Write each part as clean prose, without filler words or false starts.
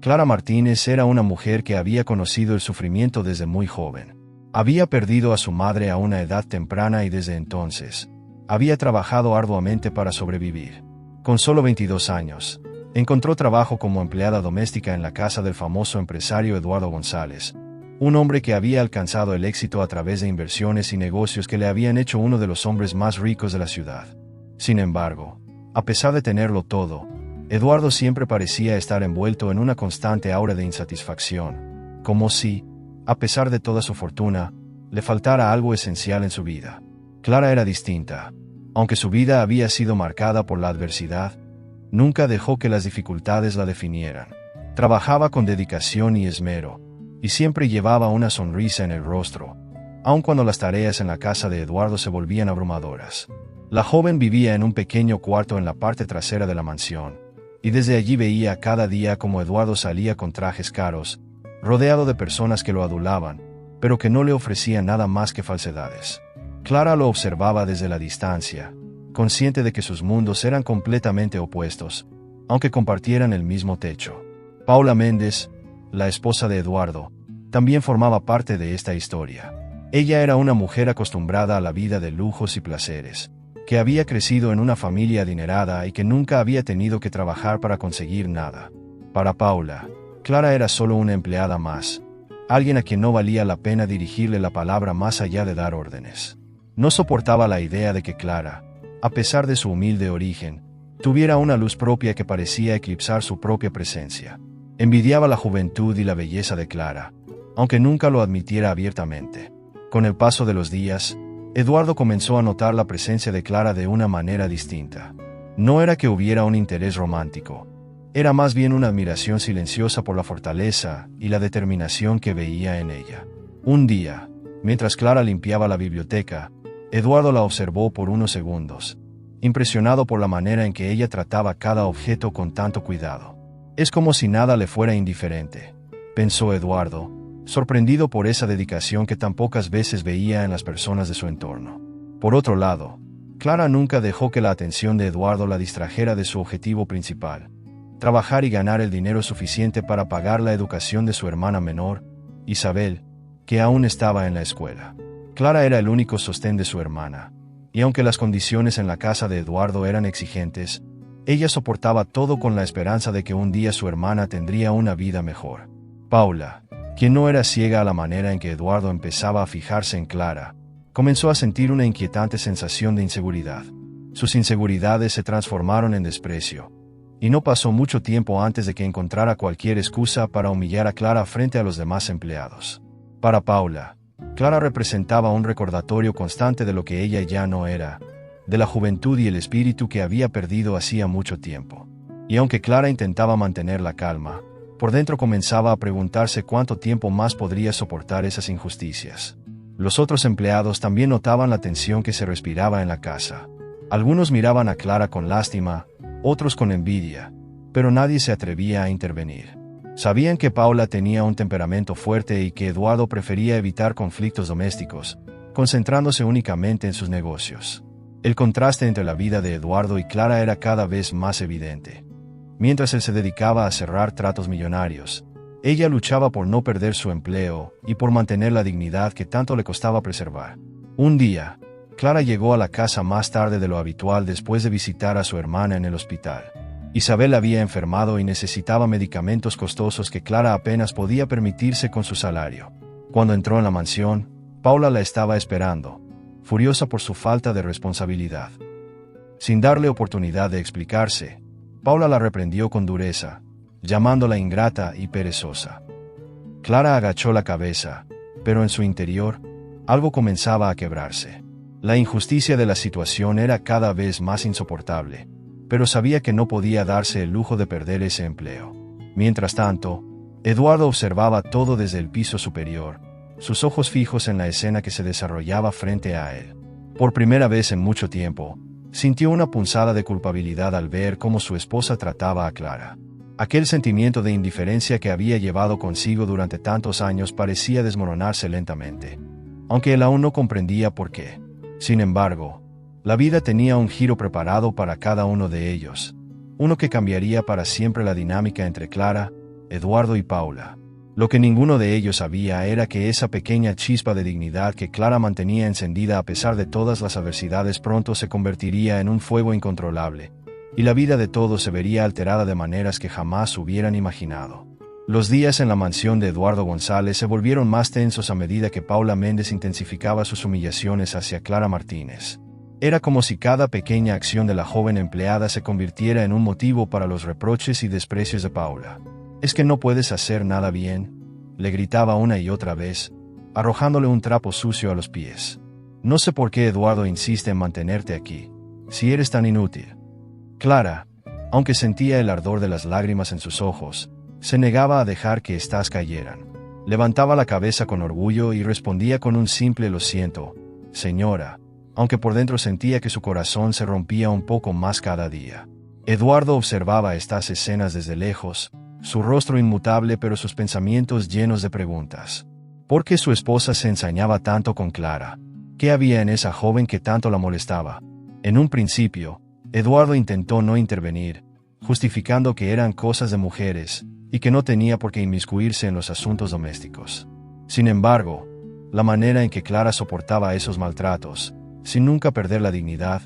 Clara Martínez era una mujer que había conocido el sufrimiento desde muy joven. Había perdido a su madre a una edad temprana y desde entonces había trabajado arduamente para sobrevivir. Con solo 22 años, encontró trabajo como empleada doméstica en la casa del famoso empresario Eduardo González, un hombre que había alcanzado el éxito a través de inversiones y negocios que le habían hecho uno de los hombres más ricos de la ciudad. Sin embargo, a pesar de tenerlo todo, Eduardo siempre parecía estar envuelto en una constante aura de insatisfacción, como si, a pesar de toda su fortuna, le faltara algo esencial en su vida. Clara era distinta. Aunque su vida había sido marcada por la adversidad, nunca dejó que las dificultades la definieran. Trabajaba con dedicación y esmero, y siempre llevaba una sonrisa en el rostro, aun cuando las tareas en la casa de Eduardo se volvían abrumadoras. La joven vivía en un pequeño cuarto en la parte trasera de la mansión, y desde allí veía cada día cómo Eduardo salía con trajes caros, rodeado de personas que lo adulaban, pero que no le ofrecían nada más que falsedades. Clara lo observaba desde la distancia, consciente de que sus mundos eran completamente opuestos, aunque compartieran el mismo techo. Paula Méndez, la esposa de Eduardo, también formaba parte de esta historia. Ella era una mujer acostumbrada a la vida de lujos y placeres, que había crecido en una familia adinerada y que nunca había tenido que trabajar para conseguir nada. Para Paula, Clara era solo una empleada más, alguien a quien no valía la pena dirigirle la palabra más allá de dar órdenes. No soportaba la idea de que Clara, a pesar de su humilde origen, tuviera una luz propia que parecía eclipsar su propia presencia. Envidiaba la juventud y la belleza de Clara, aunque nunca lo admitiera abiertamente. Con el paso de los días, Eduardo comenzó a notar la presencia de Clara de una manera distinta. No era que hubiera un interés romántico, era más bien una admiración silenciosa por la fortaleza y la determinación que veía en ella. Un día, mientras Clara limpiaba la biblioteca, Eduardo la observó por unos segundos, impresionado por la manera en que ella trataba cada objeto con tanto cuidado. Es como si nada le fuera indiferente, pensó Eduardo, sorprendido por esa dedicación que tan pocas veces veía en las personas de su entorno. Por otro lado, Clara nunca dejó que la atención de Eduardo la distrajera de su objetivo principal: trabajar y ganar el dinero suficiente para pagar la educación de su hermana menor, Isabel, que aún estaba en la escuela. Clara era el único sostén de su hermana, y aunque las condiciones en la casa de Eduardo eran exigentes, ella soportaba todo con la esperanza de que un día su hermana tendría una vida mejor. Paula, quien no era ciega a la manera en que Eduardo empezaba a fijarse en Clara, comenzó a sentir una inquietante sensación de inseguridad. Sus inseguridades se transformaron en desprecio, y no pasó mucho tiempo antes de que encontrara cualquier excusa para humillar a Clara frente a los demás empleados. Para Paula, Clara representaba un recordatorio constante de lo que ella ya no era, de la juventud y el espíritu que había perdido hacía mucho tiempo. Y aunque Clara intentaba mantener la calma, por dentro comenzaba a preguntarse cuánto tiempo más podría soportar esas injusticias. Los otros empleados también notaban la tensión que se respiraba en la casa. Algunos miraban a Clara con lástima, otros con envidia, pero nadie se atrevía a intervenir. Sabían que Paula tenía un temperamento fuerte y que Eduardo prefería evitar conflictos domésticos, concentrándose únicamente en sus negocios. El contraste entre la vida de Eduardo y Clara era cada vez más evidente. Mientras él se dedicaba a cerrar tratos millonarios, ella luchaba por no perder su empleo y por mantener la dignidad que tanto le costaba preservar. Un día, Clara llegó a la casa más tarde de lo habitual después de visitar a su hermana en el hospital. Isabel había enfermado y necesitaba medicamentos costosos que Clara apenas podía permitirse con su salario. Cuando entró en la mansión, Paula la estaba esperando, furiosa por su falta de responsabilidad. Sin darle oportunidad de explicarse, Paula la reprendió con dureza, llamándola ingrata y perezosa. Clara agachó la cabeza, pero en su interior, algo comenzaba a quebrarse. La injusticia de la situación era cada vez más insoportable, pero sabía que no podía darse el lujo de perder ese empleo. Mientras tanto, Eduardo observaba todo desde el piso superior, sus ojos fijos en la escena que se desarrollaba frente a él. Por primera vez en mucho tiempo, sintió una punzada de culpabilidad al ver cómo su esposa trataba a Clara. Aquel sentimiento de indiferencia que había llevado consigo durante tantos años parecía desmoronarse lentamente, aunque él aún no comprendía por qué. Sin embargo, la vida tenía un giro preparado para cada uno de ellos, uno que cambiaría para siempre la dinámica entre Clara, Eduardo y Paula. Lo que ninguno de ellos sabía era que esa pequeña chispa de dignidad que Clara mantenía encendida a pesar de todas las adversidades pronto se convertiría en un fuego incontrolable, y la vida de todos se vería alterada de maneras que jamás hubieran imaginado. Los días en la mansión de Eduardo González se volvieron más tensos a medida que Paula Méndez intensificaba sus humillaciones hacia Clara Martínez. Era como si cada pequeña acción de la joven empleada se convirtiera en un motivo para los reproches y desprecios de Paula. «¿Es que no puedes hacer nada bien?», le gritaba una y otra vez, arrojándole un trapo sucio a los pies. «No sé por qué Eduardo insiste en mantenerte aquí, si eres tan inútil». Clara, aunque sentía el ardor de las lágrimas en sus ojos, se negaba a dejar que éstas cayeran. Levantaba la cabeza con orgullo y respondía con un simple «lo siento, señora», aunque por dentro sentía que su corazón se rompía un poco más cada día. Eduardo observaba estas escenas desde lejos, su rostro inmutable pero sus pensamientos llenos de preguntas. ¿Por qué su esposa se ensañaba tanto con Clara? ¿Qué había en esa joven que tanto la molestaba? En un principio, Eduardo intentó no intervenir, justificando que eran cosas de mujeres, y que no tenía por qué inmiscuirse en los asuntos domésticos. Sin embargo, la manera en que Clara soportaba esos maltratos, sin nunca perder la dignidad,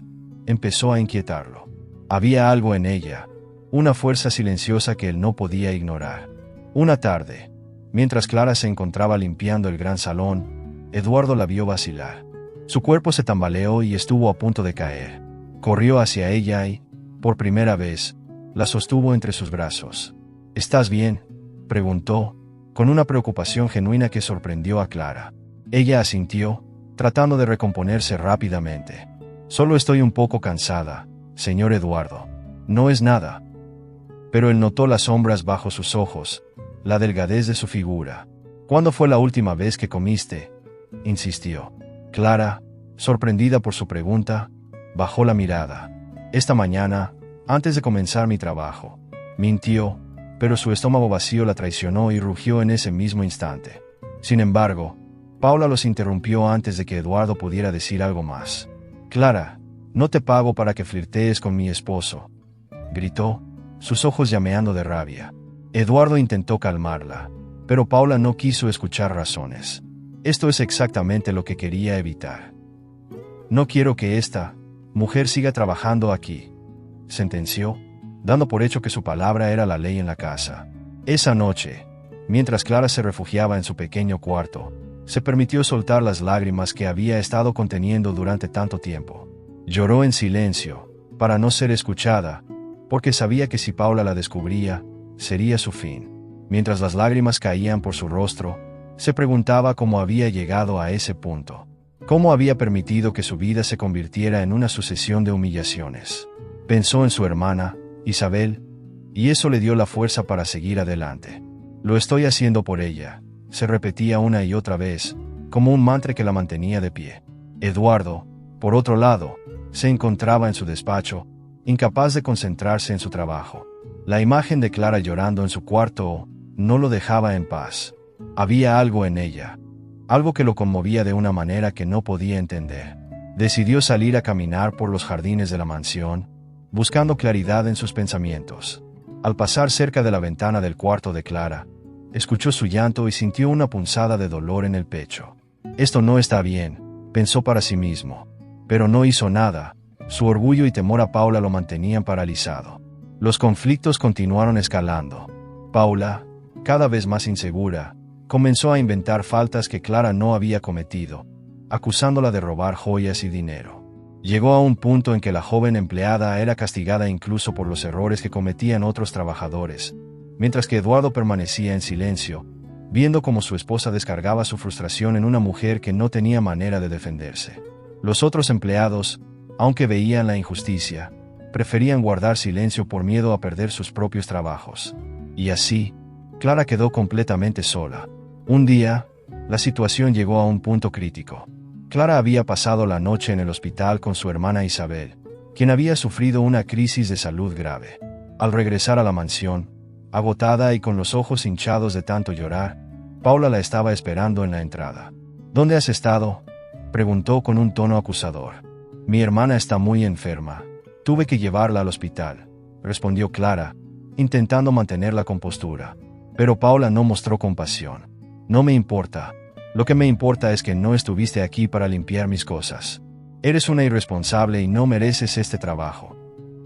empezó a inquietarlo. Había algo en ella, una fuerza silenciosa que él no podía ignorar. Una tarde, mientras Clara se encontraba limpiando el gran salón, Eduardo la vio vacilar. Su cuerpo se tambaleó y estuvo a punto de caer. Corrió hacia ella y, por primera vez, la sostuvo entre sus brazos. «¿Estás bien?», preguntó, con una preocupación genuina que sorprendió a Clara. Ella asintió, tratando de recomponerse rápidamente. «Solo estoy un poco cansada, señor Eduardo. No es nada». Pero él notó las sombras bajo sus ojos, la delgadez de su figura. «¿Cuándo fue la última vez que comiste?», insistió. Clara, sorprendida por su pregunta, bajó la mirada. «Esta mañana, antes de comenzar mi trabajo», mintió, pero su estómago vacío la traicionó y rugió en ese mismo instante. Sin embargo, Paula los interrumpió antes de que Eduardo pudiera decir algo más. «Clara, no te pago para que flirtees con mi esposo», gritó, sus ojos llameando de rabia. Eduardo intentó calmarla, pero Paula no quiso escuchar razones. «Esto es exactamente lo que quería evitar. No quiero que esta mujer siga trabajando aquí», sentenció, dando por hecho que su palabra era la ley en la casa. Esa noche, mientras Clara se refugiaba en su pequeño cuarto, se permitió soltar las lágrimas que había estado conteniendo durante tanto tiempo. Lloró en silencio, para no ser escuchada, porque sabía que si Paula la descubría, sería su fin. Mientras las lágrimas caían por su rostro, se preguntaba cómo había llegado a ese punto. Cómo había permitido que su vida se convirtiera en una sucesión de humillaciones. Pensó en su hermana, Isabel, y eso le dio la fuerza para seguir adelante. «Lo estoy haciendo por ella», se repetía una y otra vez, como un mantra que la mantenía de pie. Eduardo, por otro lado, se encontraba en su despacho, incapaz de concentrarse en su trabajo. La imagen de Clara llorando en su cuarto no lo dejaba en paz. Había algo en ella, algo que lo conmovía de una manera que no podía entender. Decidió salir a caminar por los jardines de la mansión, buscando claridad en sus pensamientos. Al pasar cerca de la ventana del cuarto de Clara, escuchó su llanto y sintió una punzada de dolor en el pecho. «Esto no está bien», pensó para sí mismo, pero no hizo nada. Su orgullo y temor a Paula lo mantenían paralizado. Los conflictos continuaron escalando. Paula, cada vez más insegura, comenzó a inventar faltas que Clara no había cometido, acusándola de robar joyas y dinero. Llegó a un punto en que la joven empleada era castigada incluso por los errores que cometían otros trabajadores, mientras que Eduardo permanecía en silencio, viendo cómo su esposa descargaba su frustración en una mujer que no tenía manera de defenderse. Los otros empleados, aunque veían la injusticia, preferían guardar silencio por miedo a perder sus propios trabajos. Y así, Clara quedó completamente sola. Un día, la situación llegó a un punto crítico. Clara había pasado la noche en el hospital con su hermana Isabel, quien había sufrido una crisis de salud grave. Al regresar a la mansión, agotada y con los ojos hinchados de tanto llorar, Paula la estaba esperando en la entrada. «¿Dónde has estado?», preguntó con un tono acusador. «Mi hermana está muy enferma. Tuve que llevarla al hospital», respondió Clara, intentando mantener la compostura. Pero Paula no mostró compasión. No me importa. Lo que me importa es que no estuviste aquí para limpiar mis cosas. Eres una irresponsable y no mereces este trabajo.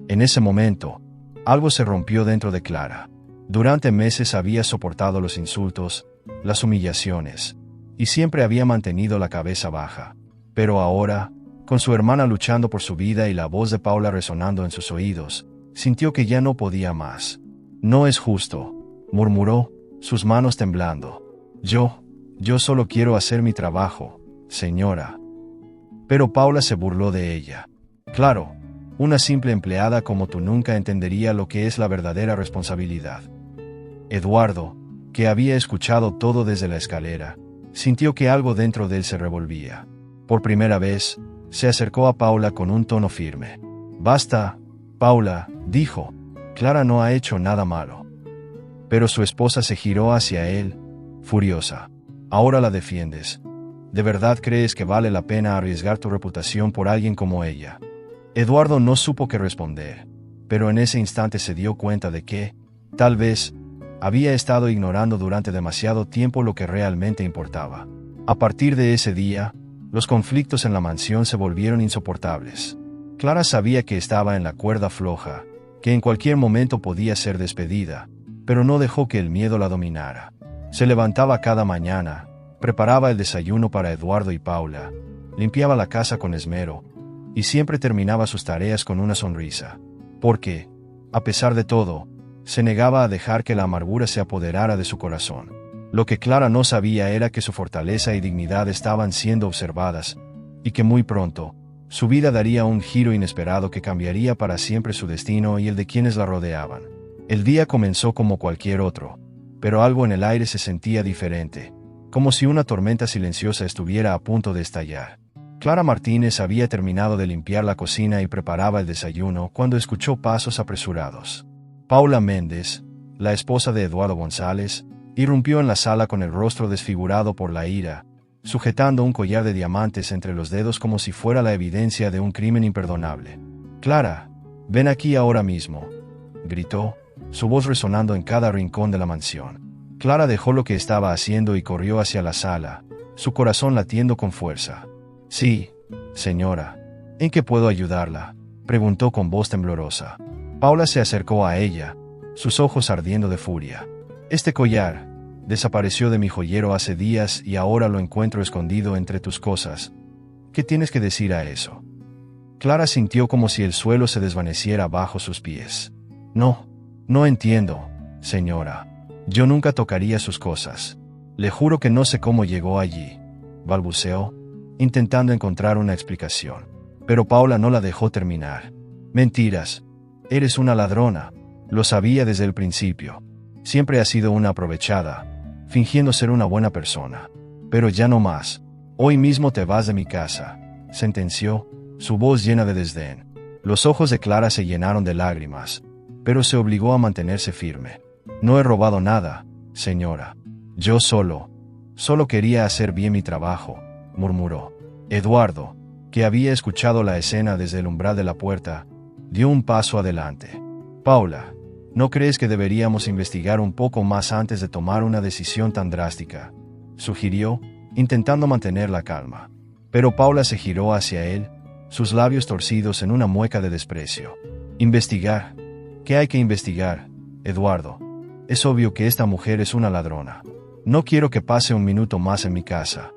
En ese momento, algo se rompió dentro de Clara. Durante meses había soportado los insultos, las humillaciones, y siempre había mantenido la cabeza baja. Pero ahora, con su hermana luchando por su vida y la voz de Paula resonando en sus oídos, sintió que ya no podía más. No es justo, murmuró, sus manos temblando. Yo solo quiero hacer mi trabajo, señora. Pero Paula se burló de ella. Claro, una simple empleada como tú nunca entendería lo que es la verdadera responsabilidad. Eduardo, que había escuchado todo desde la escalera, sintió que algo dentro de él se revolvía. Por primera vez, se acercó a Paula con un tono firme. Basta, Paula, dijo. Clara no ha hecho nada malo. Pero su esposa se giró hacia él, furiosa. Ahora la defiendes. ¿De verdad crees que vale la pena arriesgar tu reputación por alguien como ella? Eduardo no supo qué responder, pero en ese instante se dio cuenta de que, tal vez, había estado ignorando durante demasiado tiempo lo que realmente importaba. A partir de ese día, los conflictos en la mansión se volvieron insoportables. Clara sabía que estaba en la cuerda floja, que en cualquier momento podía ser despedida, pero no dejó que el miedo la dominara. Se levantaba cada mañana, preparaba el desayuno para Eduardo y Paula, limpiaba la casa con esmero, y siempre terminaba sus tareas con una sonrisa, porque, a pesar de todo, se negaba a dejar que la amargura se apoderara de su corazón. Lo que Clara no sabía era que su fortaleza y dignidad estaban siendo observadas, y que muy pronto, su vida daría un giro inesperado que cambiaría para siempre su destino y el de quienes la rodeaban. El día comenzó como cualquier otro, pero algo en el aire se sentía diferente, como si una tormenta silenciosa estuviera a punto de estallar. Clara Martínez había terminado de limpiar la cocina y preparaba el desayuno cuando escuchó pasos apresurados. Paula Méndez, la esposa de Eduardo González, irrumpió en la sala con el rostro desfigurado por la ira, sujetando un collar de diamantes entre los dedos como si fuera la evidencia de un crimen imperdonable. «Clara, ven aquí ahora mismo», gritó, su voz resonando en cada rincón de la mansión. Clara dejó lo que estaba haciendo y corrió hacia la sala, su corazón latiendo con fuerza. «Sí, señora. ¿En qué puedo ayudarla?», preguntó con voz temblorosa. Paula se acercó a ella, sus ojos ardiendo de furia. «Este collar desapareció de mi joyero hace días y ahora lo encuentro escondido entre tus cosas. ¿Qué tienes que decir a eso?». Clara sintió como si el suelo se desvaneciera bajo sus pies. No entiendo, señora. Yo nunca tocaría sus cosas. Le juro que no sé cómo llegó allí», balbuceó, intentando encontrar una explicación. Pero Paula no la dejó terminar. «Mentiras. Eres una ladrona. Lo sabía desde el principio. Siempre has sido una aprovechada, fingiendo ser una buena persona. Pero ya no más. Hoy mismo te vas de mi casa», sentenció, su voz llena de desdén. Los ojos de Clara se llenaron de lágrimas, pero se obligó a mantenerse firme. «No he robado nada, señora. Yo solo quería hacer bien mi trabajo», murmuró. Eduardo, que había escuchado la escena desde el umbral de la puerta, dio un paso adelante. «Paula, ¿no crees que deberíamos investigar un poco más antes de tomar una decisión tan drástica?», sugirió, intentando mantener la calma. Pero Paula se giró hacia él, sus labios torcidos en una mueca de desprecio. «¿Investigar? ¿Qué hay que investigar, Eduardo? Es obvio que esta mujer es una ladrona. No quiero que pase un minuto más en mi casa».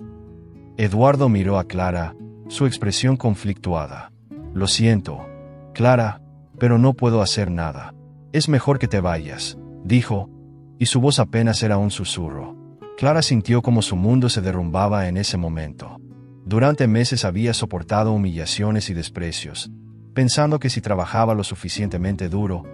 Eduardo miró a Clara, su expresión conflictuada. «Lo siento, Clara, pero no puedo hacer nada. Es mejor que te vayas», dijo, y su voz apenas era un susurro. Clara sintió como su mundo se derrumbaba en ese momento. Durante meses había soportado humillaciones y desprecios, pensando que si trabajaba lo suficientemente duro,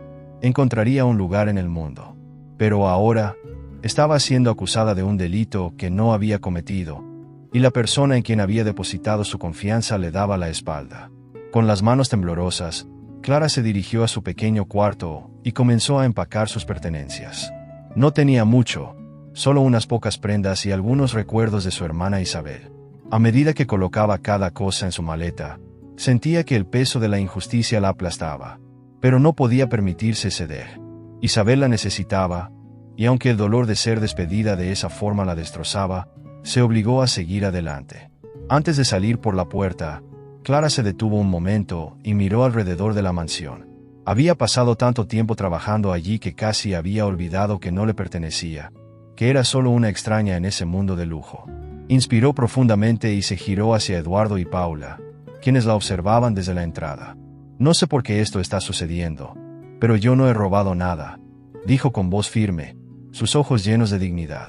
encontraría un lugar en el mundo. Pero ahora, estaba siendo acusada de un delito que no había cometido, y la persona en quien había depositado su confianza le daba la espalda. Con las manos temblorosas, Clara se dirigió a su pequeño cuarto y comenzó a empacar sus pertenencias. No tenía mucho, solo unas pocas prendas y algunos recuerdos de su hermana Isabel. A medida que colocaba cada cosa en su maleta, sentía que el peso de la injusticia la aplastaba, pero no podía permitirse ceder. Isabel la necesitaba, y aunque el dolor de ser despedida de esa forma la destrozaba, se obligó a seguir adelante. Antes de salir por la puerta, Clara se detuvo un momento y miró alrededor de la mansión. Había pasado tanto tiempo trabajando allí que casi había olvidado que no le pertenecía, que era solo una extraña en ese mundo de lujo. Inspiró profundamente y se giró hacia Eduardo y Paula, quienes la observaban desde la entrada. «No sé por qué esto está sucediendo, pero yo no he robado nada», dijo con voz firme, sus ojos llenos de dignidad.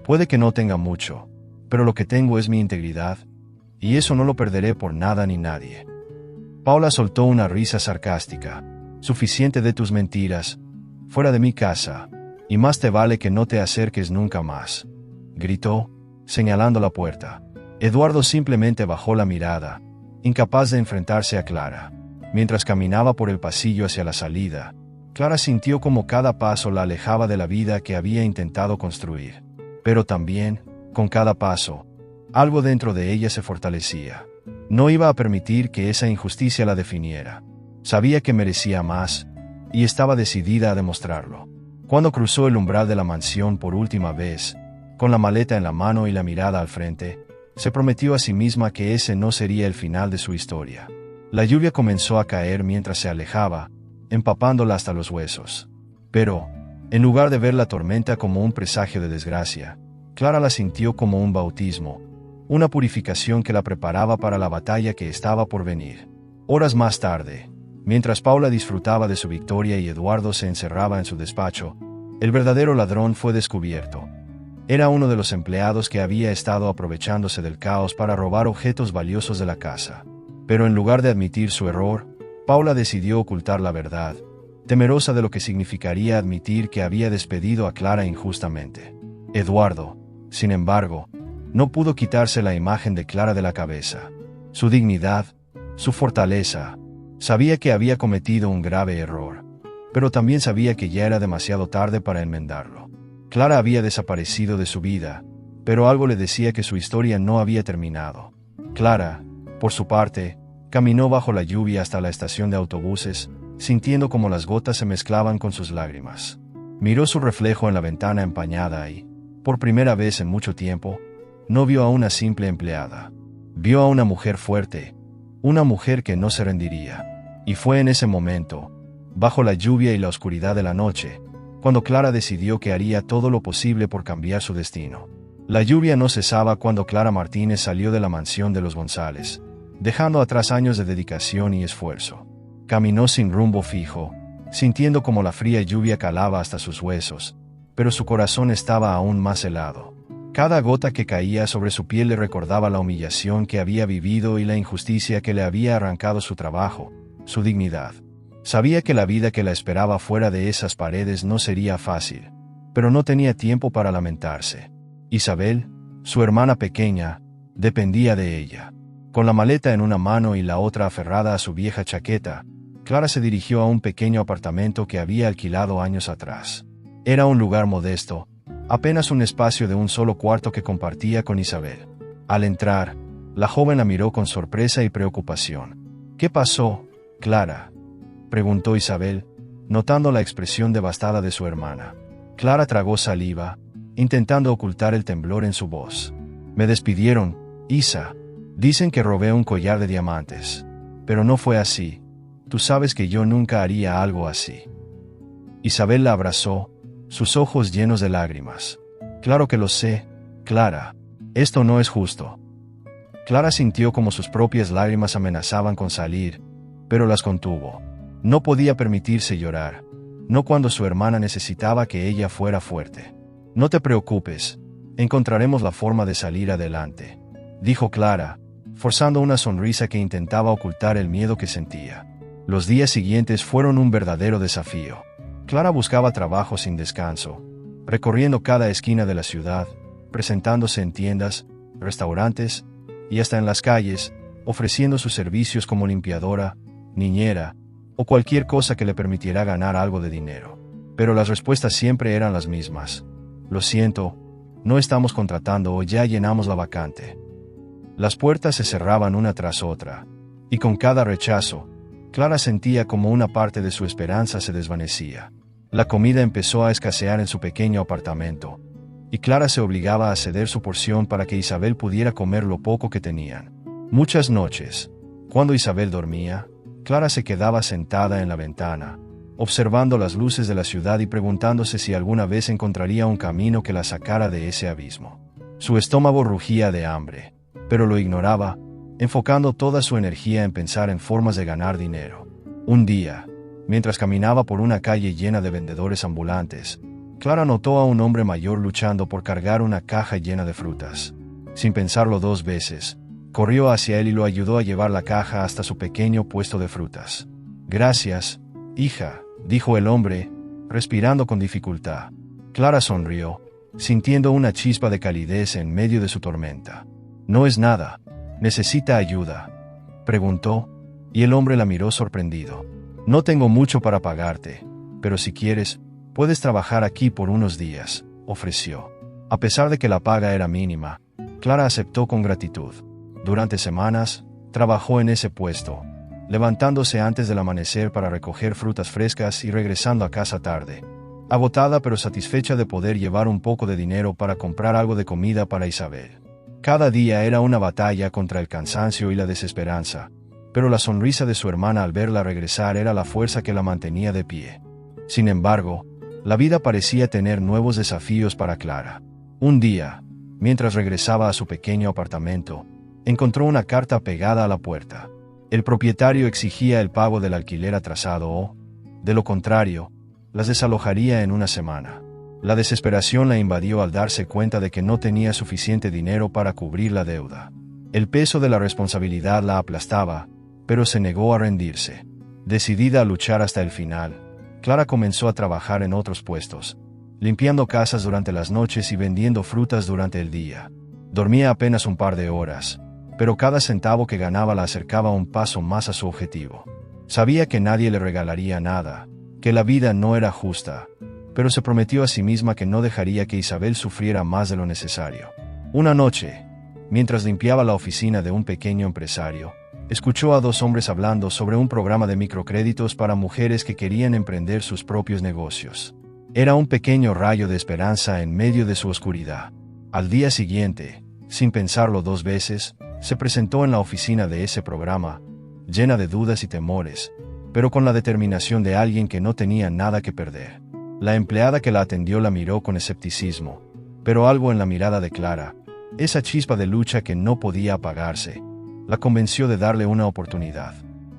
«Puede que no tenga mucho, pero lo que tengo es mi integridad, y eso no lo perderé por nada ni nadie». Paula soltó una risa sarcástica. «Suficiente de tus mentiras, fuera de mi casa, y más te vale que no te acerques nunca más», gritó, señalando la puerta. Eduardo simplemente bajó la mirada, incapaz de enfrentarse a Clara. Mientras caminaba por el pasillo hacia la salida, Clara sintió como cada paso la alejaba de la vida que había intentado construir. Pero también, con cada paso, algo dentro de ella se fortalecía. No iba a permitir que esa injusticia la definiera. Sabía que merecía más, y estaba decidida a demostrarlo. Cuando cruzó el umbral de la mansión por última vez, con la maleta en la mano y la mirada al frente, se prometió a sí misma que ese no sería el final de su historia. La lluvia comenzó a caer mientras se alejaba, empapándola hasta los huesos. Pero, en lugar de ver la tormenta como un presagio de desgracia, Clara la sintió como un bautismo, una purificación que la preparaba para la batalla que estaba por venir. Horas más tarde, mientras Paula disfrutaba de su victoria y Eduardo se encerraba en su despacho, el verdadero ladrón fue descubierto. Era uno de los empleados que había estado aprovechándose del caos para robar objetos valiosos de la casa. Pero en lugar de admitir su error, Paula decidió ocultar la verdad, temerosa de lo que significaría admitir que había despedido a Clara injustamente. Eduardo, sin embargo, no pudo quitarse la imagen de Clara de la cabeza. Su dignidad, su fortaleza. Sabía que había cometido un grave error, pero también sabía que ya era demasiado tarde para enmendarlo. Clara había desaparecido de su vida, pero algo le decía que su historia no había terminado. Clara, por su parte, caminó bajo la lluvia hasta la estación de autobuses, sintiendo como las gotas se mezclaban con sus lágrimas. Miró su reflejo en la ventana empañada y, por primera vez en mucho tiempo, no vio a una simple empleada. Vio a una mujer fuerte, una mujer que no se rendiría. Y fue en ese momento, bajo la lluvia y la oscuridad de la noche, cuando Clara decidió que haría todo lo posible por cambiar su destino. La lluvia no cesaba cuando Clara Martínez salió de la mansión de los González, dejando atrás años de dedicación y esfuerzo. Caminó sin rumbo fijo, sintiendo como la fría lluvia calaba hasta sus huesos, pero su corazón estaba aún más helado. Cada gota que caía sobre su piel le recordaba la humillación que había vivido y la injusticia que le había arrancado su trabajo, su dignidad. Sabía que la vida que la esperaba fuera de esas paredes no sería fácil, pero no tenía tiempo para lamentarse. Isabel, su hermana pequeña, dependía de ella. Con la maleta en una mano y la otra aferrada a su vieja chaqueta, Clara se dirigió a un pequeño apartamento que había alquilado años atrás. Era un lugar modesto, apenas un espacio de un solo cuarto que compartía con Isabel. Al entrar, la joven la miró con sorpresa y preocupación. «¿Qué pasó, Clara?», preguntó Isabel, notando la expresión devastada de su hermana. Clara tragó saliva, intentando ocultar el temblor en su voz. «Me despidieron, Isa. Dicen que robé un collar de diamantes. Pero no fue así. Tú sabes que yo nunca haría algo así». Isabel la abrazó, sus ojos llenos de lágrimas. «Claro que lo sé, Clara. Esto no es justo». Clara sintió como sus propias lágrimas amenazaban con salir, pero las contuvo. No podía permitirse llorar, no cuando su hermana necesitaba que ella fuera fuerte. «No te preocupes, encontraremos la forma de salir adelante», dijo Clara, forzando una sonrisa que intentaba ocultar el miedo que sentía. Los días siguientes fueron un verdadero desafío. Clara buscaba trabajo sin descanso, recorriendo cada esquina de la ciudad, presentándose en tiendas, restaurantes y hasta en las calles, ofreciendo sus servicios como limpiadora, niñera o cualquier cosa que le permitiera ganar algo de dinero. Pero las respuestas siempre eran las mismas. «Lo siento, no estamos contratando o ya llenamos la vacante». Las puertas se cerraban una tras otra, y con cada rechazo, Clara sentía como una parte de su esperanza se desvanecía. La comida empezó a escasear en su pequeño apartamento, y Clara se obligaba a ceder su porción para que Isabel pudiera comer lo poco que tenían. Muchas noches, cuando Isabel dormía, Clara se quedaba sentada en la ventana, observando las luces de la ciudad y preguntándose si alguna vez encontraría un camino que la sacara de ese abismo. Su estómago rugía de hambre, pero lo ignoraba, enfocando toda su energía en pensar en formas de ganar dinero. Un día, mientras caminaba por una calle llena de vendedores ambulantes, Clara notó a un hombre mayor luchando por cargar una caja llena de frutas. Sin pensarlo dos veces, corrió hacia él y lo ayudó a llevar la caja hasta su pequeño puesto de frutas. «Gracias, hija», dijo el hombre, respirando con dificultad. Clara sonrió, sintiendo una chispa de calidez en medio de su tormenta. «No es nada. ¿Necesita ayuda?», preguntó, y el hombre la miró sorprendido. «No tengo mucho para pagarte, pero si quieres, puedes trabajar aquí por unos días», ofreció. A pesar de que la paga era mínima, Clara aceptó con gratitud. Durante semanas, trabajó en ese puesto, levantándose antes del amanecer para recoger frutas frescas y regresando a casa tarde, agotada pero satisfecha de poder llevar un poco de dinero para comprar algo de comida para Isabel. Cada día era una batalla contra el cansancio y la desesperanza, pero la sonrisa de su hermana al verla regresar era la fuerza que la mantenía de pie. Sin embargo, la vida parecía tener nuevos desafíos para Clara. Un día, mientras regresaba a su pequeño apartamento, encontró una carta pegada a la puerta. El propietario exigía el pago del alquiler atrasado o, de lo contrario, las desalojaría en una semana. La desesperación la invadió al darse cuenta de que no tenía suficiente dinero para cubrir la deuda. El peso de la responsabilidad la aplastaba, pero se negó a rendirse. Decidida a luchar hasta el final, Clara comenzó a trabajar en otros puestos, limpiando casas durante las noches y vendiendo frutas durante el día. Dormía apenas un par de horas, pero cada centavo que ganaba la acercaba un paso más a su objetivo. Sabía que nadie le regalaría nada, que la vida no era justa, pero se prometió a sí misma que no dejaría que Isabel sufriera más de lo necesario. Una noche, mientras limpiaba la oficina de un pequeño empresario, escuchó a dos hombres hablando sobre un programa de microcréditos para mujeres que querían emprender sus propios negocios. Era un pequeño rayo de esperanza en medio de su oscuridad. Al día siguiente, sin pensarlo dos veces, se presentó en la oficina de ese programa, llena de dudas y temores, pero con la determinación de alguien que no tenía nada que perder. La empleada que la atendió la miró con escepticismo, pero algo en la mirada de Clara, esa chispa de lucha que no podía apagarse, la convenció de darle una oportunidad.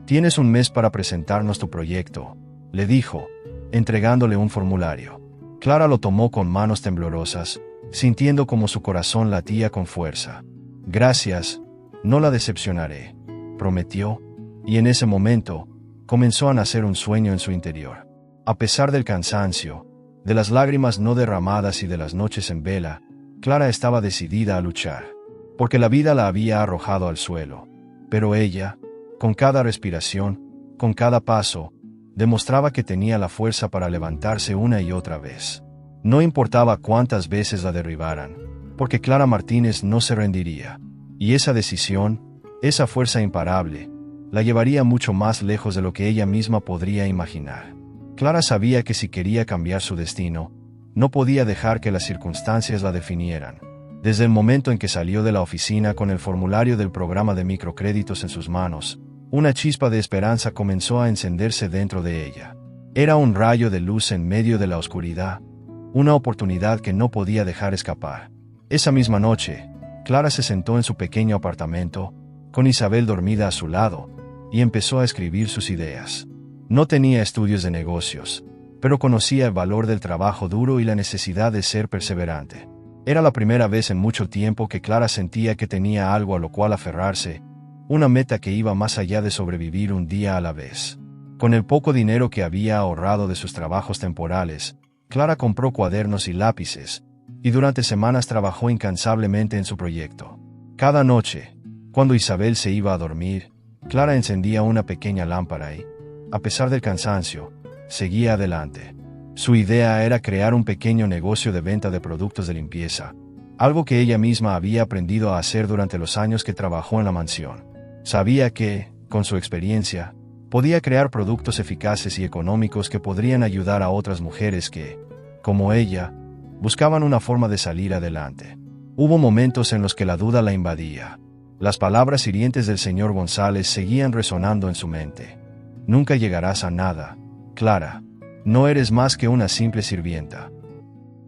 «Tienes un mes para presentarnos tu proyecto», le dijo, entregándole un formulario. Clara lo tomó con manos temblorosas, sintiendo como su corazón latía con fuerza. «Gracias, no la decepcionaré», prometió, y en ese momento, comenzó a nacer un sueño en su interior. A pesar del cansancio, de las lágrimas no derramadas y de las noches en vela, Clara estaba decidida a luchar, porque la vida la había arrojado al suelo. Pero ella, con cada respiración, con cada paso, demostraba que tenía la fuerza para levantarse una y otra vez. No importaba cuántas veces la derribaran, porque Clara Martínez no se rendiría. Y esa decisión, esa fuerza imparable, la llevaría mucho más lejos de lo que ella misma podría imaginar. Clara sabía que si quería cambiar su destino, no podía dejar que las circunstancias la definieran. Desde el momento en que salió de la oficina con el formulario del programa de microcréditos en sus manos, una chispa de esperanza comenzó a encenderse dentro de ella. Era un rayo de luz en medio de la oscuridad, una oportunidad que no podía dejar escapar. Esa misma noche, Clara se sentó en su pequeño apartamento, con Isabel dormida a su lado, y empezó a escribir sus ideas. No tenía estudios de negocios, pero conocía el valor del trabajo duro y la necesidad de ser perseverante. Era la primera vez en mucho tiempo que Clara sentía que tenía algo a lo cual aferrarse, una meta que iba más allá de sobrevivir un día a la vez. Con el poco dinero que había ahorrado de sus trabajos temporales, Clara compró cuadernos y lápices, y durante semanas trabajó incansablemente en su proyecto. Cada noche, cuando Isabel se iba a dormir, Clara encendía una pequeña lámpara y, a pesar del cansancio, seguía adelante. Su idea era crear un pequeño negocio de venta de productos de limpieza, algo que ella misma había aprendido a hacer durante los años que trabajó en la mansión. Sabía que, con su experiencia, Podía crear productos eficaces y económicos que podrían ayudar a otras mujeres que, como ella, buscaban una forma de salir adelante. Hubo momentos en los que la duda la invadía. Las palabras hirientes del señor González seguían resonando en su mente. Nunca llegarás a nada, Clara. No eres más que una simple sirvienta.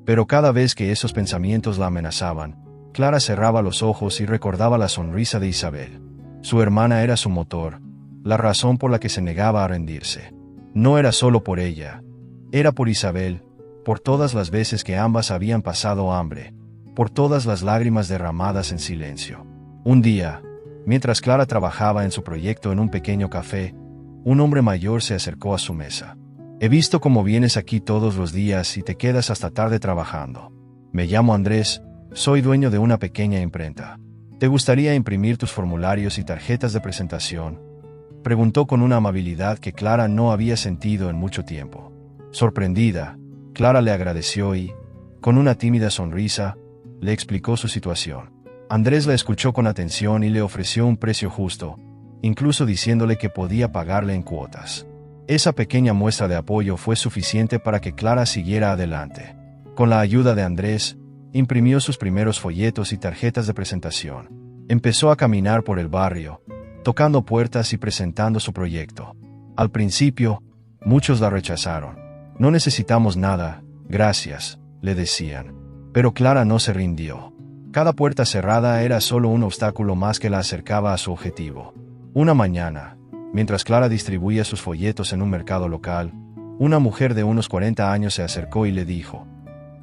Pero cada vez que esos pensamientos la amenazaban, Clara cerraba los ojos y recordaba la sonrisa de Isabel. Su hermana era su motor, la razón por la que se negaba a rendirse. No era solo por ella, era por Isabel, por todas las veces que ambas habían pasado hambre, por todas las lágrimas derramadas en silencio. Un día, mientras Clara trabajaba en su proyecto en un pequeño café, un hombre mayor se acercó a su mesa. He visto cómo vienes aquí todos los días y te quedas hasta tarde trabajando. Me llamo Andrés, soy dueño de una pequeña imprenta. ¿Te gustaría imprimir tus formularios y tarjetas de presentación?, preguntó con una amabilidad que Clara no había sentido en mucho tiempo. Sorprendida, Clara le agradeció y, con una tímida sonrisa, le explicó su situación. Andrés la escuchó con atención y le ofreció un precio justo, incluso diciéndole que podía pagarle en cuotas. Esa pequeña muestra de apoyo fue suficiente para que Clara siguiera adelante. Con la ayuda de Andrés, imprimió sus primeros folletos y tarjetas de presentación. Empezó a caminar por el barrio, tocando puertas y presentando su proyecto. Al principio, muchos la rechazaron. No necesitamos nada, gracias, le decían. Pero Clara no se rindió. Cada puerta cerrada era solo un obstáculo más que la acercaba a su objetivo. Una mañana, mientras Clara distribuía sus folletos en un mercado local, una mujer de unos 40 años se acercó y le dijo: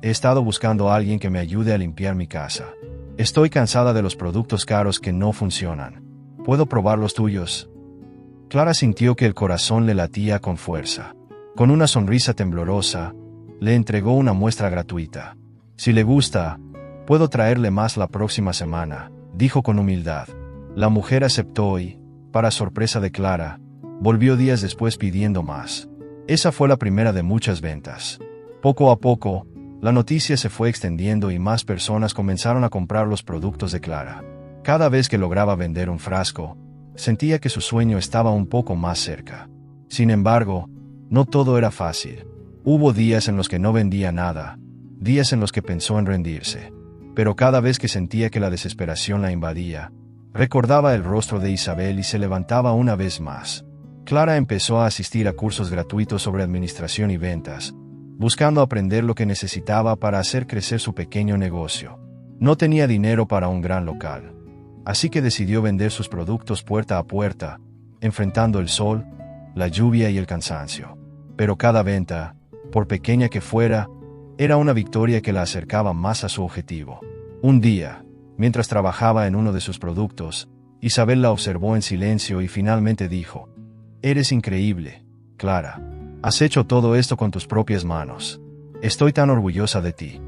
«He estado buscando a alguien que me ayude a limpiar mi casa. Estoy cansada de los productos caros que no funcionan. ¿Puedo probar los tuyos?». Clara sintió que el corazón le latía con fuerza. Con una sonrisa temblorosa, le entregó una muestra gratuita. «Si le gusta, puedo traerle más la próxima semana», dijo con humildad. La mujer aceptó y, para sorpresa de Clara, volvió días después pidiendo más. Esa fue la primera de muchas ventas. Poco a poco, la noticia se fue extendiendo y más personas comenzaron a comprar los productos de Clara. Cada vez que lograba vender un frasco, sentía que su sueño estaba un poco más cerca. Sin embargo, no todo era fácil. Hubo días en los que no vendía nada, días en los que pensó en rendirse. Pero cada vez que sentía que la desesperación la invadía, recordaba el rostro de Isabel y se levantaba una vez más. Clara empezó a asistir a cursos gratuitos sobre administración y ventas, buscando aprender lo que necesitaba para hacer crecer su pequeño negocio. No tenía dinero para un gran local, así que decidió vender sus productos puerta a puerta, enfrentando el sol, la lluvia y el cansancio. Pero cada venta, por pequeña que fuera, era una victoria que la acercaba más a su objetivo. Un día, mientras trabajaba en uno de sus productos, Isabel la observó en silencio y finalmente dijo: «Eres increíble, Clara. Has hecho todo esto con tus propias manos. Estoy tan orgullosa de ti».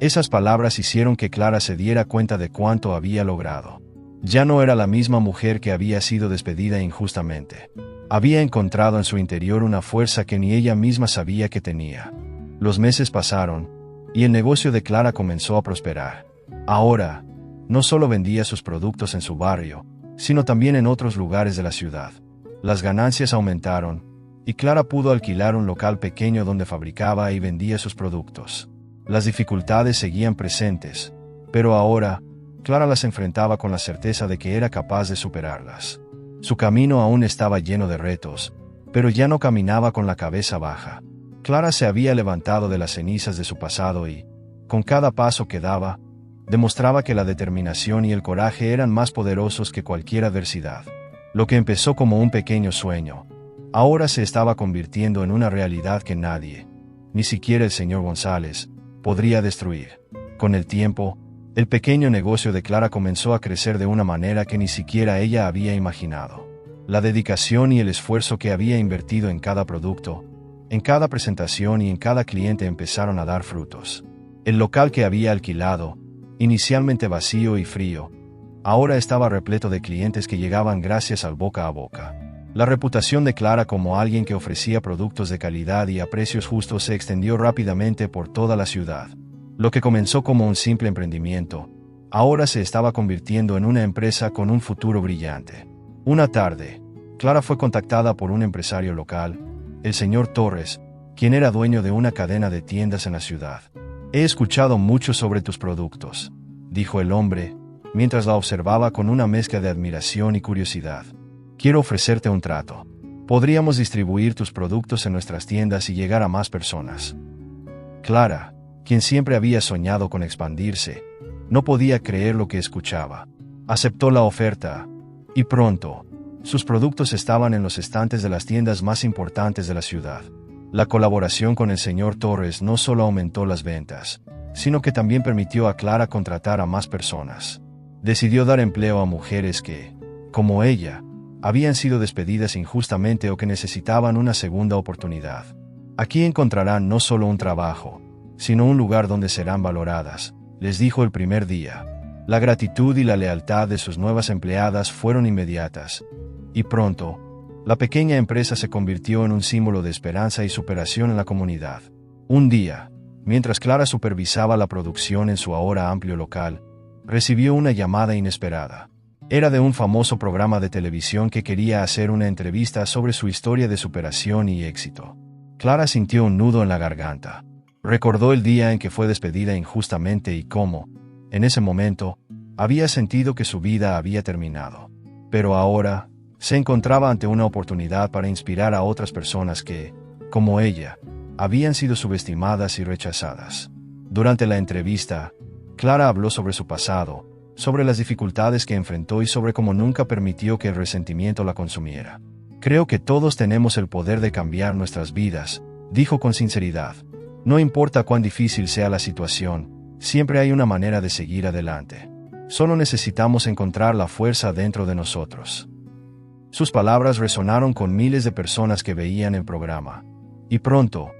Esas palabras hicieron que Clara se diera cuenta de cuánto había logrado. Ya no era la misma mujer que había sido despedida injustamente. Había encontrado en su interior una fuerza que ni ella misma sabía que tenía. Los meses pasaron, y el negocio de Clara comenzó a prosperar. Ahora, no solo vendía sus productos en su barrio, sino también en otros lugares de la ciudad. Las ganancias aumentaron, y Clara pudo alquilar un local pequeño donde fabricaba y vendía sus productos. Las dificultades seguían presentes, pero ahora, Clara las enfrentaba con la certeza de que era capaz de superarlas. Su camino aún estaba lleno de retos, pero ya no caminaba con la cabeza baja. Clara se había levantado de las cenizas de su pasado y, con cada paso que daba, demostraba que la determinación y el coraje eran más poderosos que cualquier adversidad. Lo que empezó como un pequeño sueño, ahora se estaba convirtiendo en una realidad que nadie, ni siquiera el señor González, podría destruir. Con el tiempo, el pequeño negocio de Clara comenzó a crecer de una manera que ni siquiera ella había imaginado. La dedicación y el esfuerzo que había invertido en cada producto, en cada presentación y en cada cliente empezaron a dar frutos. El local que había alquilado, inicialmente vacío y frío, ahora estaba repleto de clientes que llegaban gracias al boca a boca. La reputación de Clara como alguien que ofrecía productos de calidad y a precios justos se extendió rápidamente por toda la ciudad. Lo que comenzó como un simple emprendimiento, ahora se estaba convirtiendo en una empresa con un futuro brillante. Una tarde, Clara fue contactada por un empresario local, el señor Torres, quien era dueño de una cadena de tiendas en la ciudad. He escuchado mucho sobre tus productos, dijo el hombre, mientras la observaba con una mezcla de admiración y curiosidad. Quiero ofrecerte un trato. Podríamos distribuir tus productos en nuestras tiendas y llegar a más personas. Clara, quien siempre había soñado con expandirse, no podía creer lo que escuchaba. Aceptó la oferta, y pronto, sus productos estaban en los estantes de las tiendas más importantes de la ciudad. La colaboración con el señor Torres no solo aumentó las ventas, sino que también permitió a Clara contratar a más personas. Decidió dar empleo a mujeres que, como ella, habían sido despedidas injustamente o que necesitaban una segunda oportunidad. Aquí encontrarán no solo un trabajo, sino un lugar donde serán valoradas, les dijo el primer día. La gratitud y la lealtad de sus nuevas empleadas fueron inmediatas, y pronto, la pequeña empresa se convirtió en un símbolo de esperanza y superación en la comunidad. Un día, mientras Clara supervisaba la producción en su ahora amplio local, recibió una llamada inesperada. Era de un famoso programa de televisión que quería hacer una entrevista sobre su historia de superación y éxito. Clara sintió un nudo en la garganta. Recordó el día en que fue despedida injustamente y cómo, en ese momento, había sentido que su vida había terminado. Pero ahora, se encontraba ante una oportunidad para inspirar a otras personas que, como ella, habían sido subestimadas y rechazadas. Durante la entrevista, Clara habló sobre su pasado, sobre las dificultades que enfrentó y sobre cómo nunca permitió que el resentimiento la consumiera. Creo que todos tenemos el poder de cambiar nuestras vidas, dijo con sinceridad. No importa cuán difícil sea la situación, siempre hay una manera de seguir adelante. Solo necesitamos encontrar la fuerza dentro de nosotros. Sus palabras resonaron con miles de personas que veían el programa. Y pronto,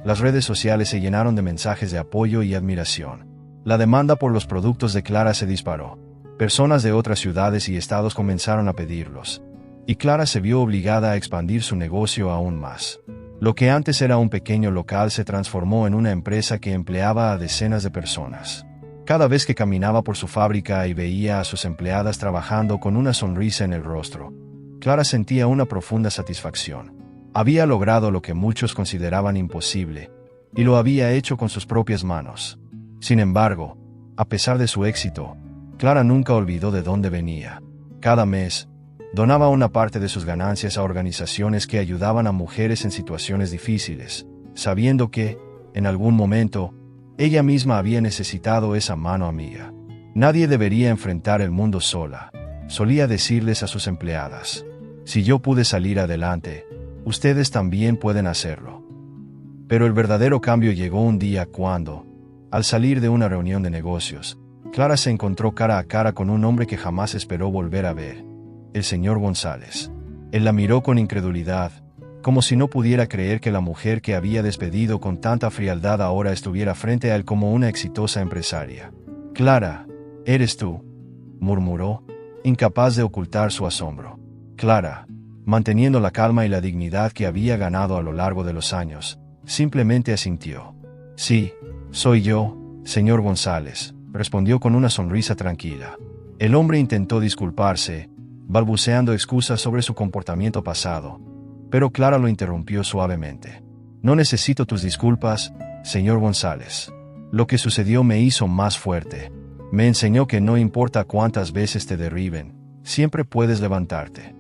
las redes sociales se llenaron de mensajes de apoyo y admiración. La demanda por los productos de Clara se disparó. Personas de otras ciudades y estados comenzaron a pedirlos. Y Clara se vio obligada a expandir su negocio aún más. Lo que antes era un pequeño local se transformó en una empresa que empleaba a decenas de personas. Cada vez que caminaba por su fábrica y veía a sus empleadas trabajando con una sonrisa en el rostro, Clara sentía una profunda satisfacción. Había logrado lo que muchos consideraban imposible, y lo había hecho con sus propias manos. Sin embargo, a pesar de su éxito, Clara nunca olvidó de dónde venía. Cada mes, donaba una parte de sus ganancias a organizaciones que ayudaban a mujeres en situaciones difíciles, sabiendo que, en algún momento, ella misma había necesitado esa mano amiga. Nadie debería enfrentar el mundo sola, solía decirles a sus empleadas. Si yo pude salir adelante, ustedes también pueden hacerlo. Pero el verdadero cambio llegó un día cuando, al salir de una reunión de negocios, Clara se encontró cara a cara con un hombre que jamás esperó volver a ver, el señor González. Él la miró con incredulidad, como si no pudiera creer que la mujer que había despedido con tanta frialdad ahora estuviera frente a él como una exitosa empresaria. «Clara, ¿eres tú?», murmuró, incapaz de ocultar su asombro. Clara, manteniendo la calma y la dignidad que había ganado a lo largo de los años, simplemente asintió. «Sí, soy yo, señor González», respondió con una sonrisa tranquila. El hombre intentó disculparse, balbuceando excusas sobre su comportamiento pasado, pero Clara lo interrumpió suavemente. «No necesito tus disculpas, señor González. Lo que sucedió me hizo más fuerte. Me enseñó que no importa cuántas veces te derriben, siempre puedes levantarte».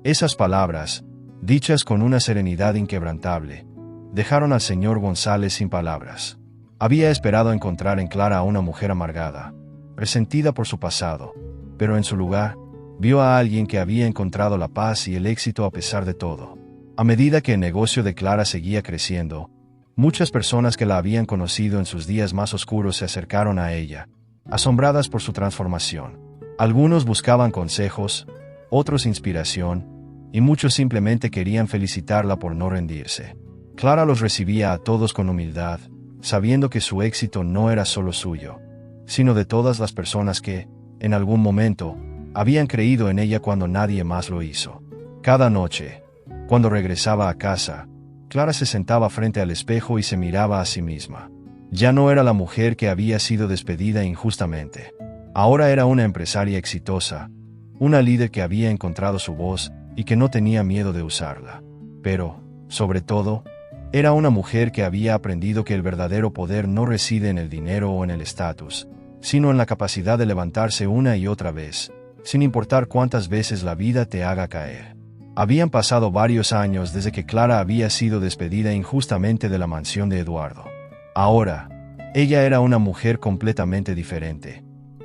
Esas palabras, dichas con una serenidad inquebrantable, dejaron al señor González sin palabras. Había esperado encontrar en Clara a una mujer amargada, resentida por su pasado, pero en su lugar, vio a alguien que había encontrado la paz y el éxito a pesar de todo. A medida que el negocio de Clara seguía creciendo, muchas personas que la habían conocido en sus días más oscuros se acercaron a ella, asombradas por su transformación. Algunos buscaban consejos, otros inspiración, y muchos simplemente querían felicitarla por no rendirse. Clara los recibía a todos con humildad, sabiendo que su éxito no era solo suyo, sino de todas las personas que, en algún momento, habían creído en ella cuando nadie más lo hizo. Cada noche, cuando regresaba a casa, Clara se sentaba frente al espejo y se miraba a sí misma. Ya no era la mujer que había sido despedida injustamente. Ahora era una empresaria exitosa, una líder que había encontrado su voz y que no tenía miedo de usarla. Pero, sobre todo, era una mujer que había aprendido que el verdadero poder no reside en el dinero o en el estatus, sino en la capacidad de levantarse una y otra vez, sin importar cuántas veces la vida te haga caer. Habían pasado varios años desde que Clara había sido despedida injustamente de la mansión de Eduardo. Ahora, ella era una mujer completamente diferente,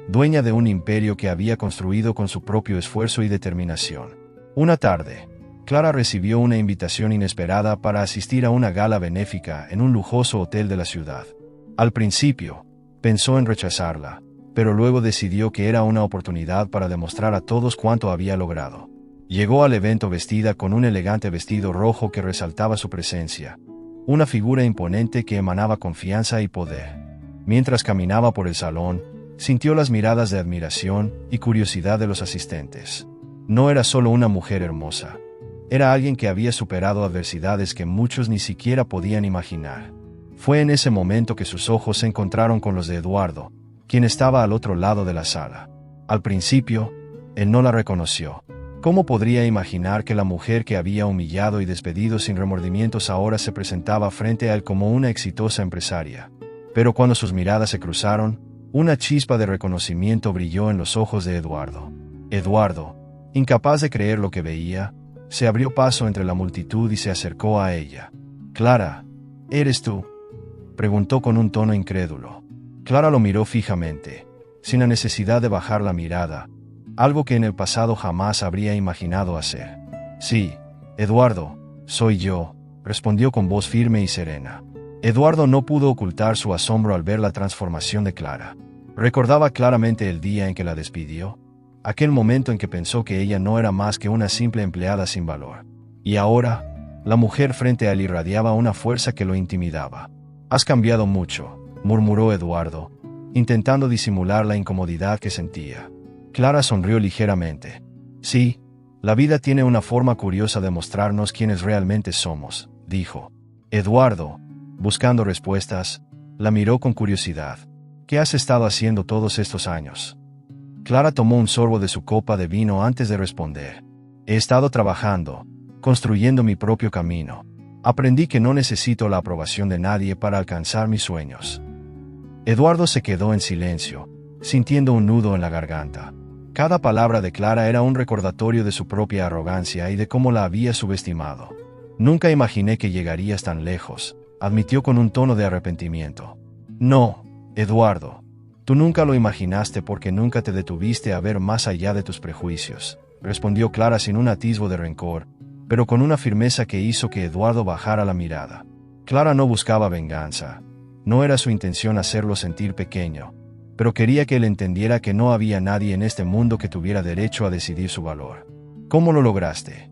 dueña de un imperio que había construido con su propio esfuerzo y determinación. Una tarde, Clara recibió una invitación inesperada para asistir a una gala benéfica en un lujoso hotel de la ciudad. Al principio, pensó en rechazarla, pero luego decidió que era una oportunidad para demostrar a todos cuánto había logrado. Llegó al evento vestida con un elegante vestido rojo que resaltaba su presencia, una figura imponente que emanaba confianza y poder. Mientras caminaba por el salón, sintió las miradas de admiración y curiosidad de los asistentes. No era solo una mujer hermosa, era alguien que había superado adversidades que muchos ni siquiera podían imaginar. Fue en ese momento que sus ojos se encontraron con los de Eduardo, quien estaba al otro lado de la sala. Al principio, él no la reconoció. ¿Cómo podría imaginar que la mujer que había humillado y despedido sin remordimientos ahora se presentaba frente a él como una exitosa empresaria? Pero cuando sus miradas se cruzaron, una chispa de reconocimiento brilló en los ojos de Eduardo. Eduardo, incapaz de creer lo que veía, se abrió paso entre la multitud y se acercó a ella. «Clara, ¿eres tú?», preguntó con un tono incrédulo. Clara lo miró fijamente, sin la necesidad de bajar la mirada, algo que en el pasado jamás habría imaginado hacer. «Sí, Eduardo, soy yo», respondió con voz firme y serena. Eduardo no pudo ocultar su asombro al ver la transformación de Clara. Recordaba claramente el día en que la despidió, aquel momento en que pensó que ella no era más que una simple empleada sin valor. Y ahora, la mujer frente a él irradiaba una fuerza que lo intimidaba. «Has cambiado mucho», murmuró Eduardo, intentando disimular la incomodidad que sentía. Clara sonrió ligeramente. «Sí, la vida tiene una forma curiosa de mostrarnos quiénes realmente somos», dijo. Eduardo, buscando respuestas, la miró con curiosidad. «¿Qué has estado haciendo todos estos años?». Clara tomó un sorbo de su copa de vino antes de responder. «He estado trabajando, construyendo mi propio camino. Aprendí que no necesito la aprobación de nadie para alcanzar mis sueños». Eduardo se quedó en silencio, sintiendo un nudo en la garganta. Cada palabra de Clara era un recordatorio de su propia arrogancia y de cómo la había subestimado. «Nunca imaginé que llegarías tan lejos», admitió con un tono de arrepentimiento. «No, Eduardo, tú nunca lo imaginaste porque nunca te detuviste a ver más allá de tus prejuicios», respondió Clara sin un atisbo de rencor, pero con una firmeza que hizo que Eduardo bajara la mirada. Clara no buscaba venganza. No era su intención hacerlo sentir pequeño, pero quería que él entendiera que no había nadie en este mundo que tuviera derecho a decidir su valor. «¿Cómo lo lograste?»,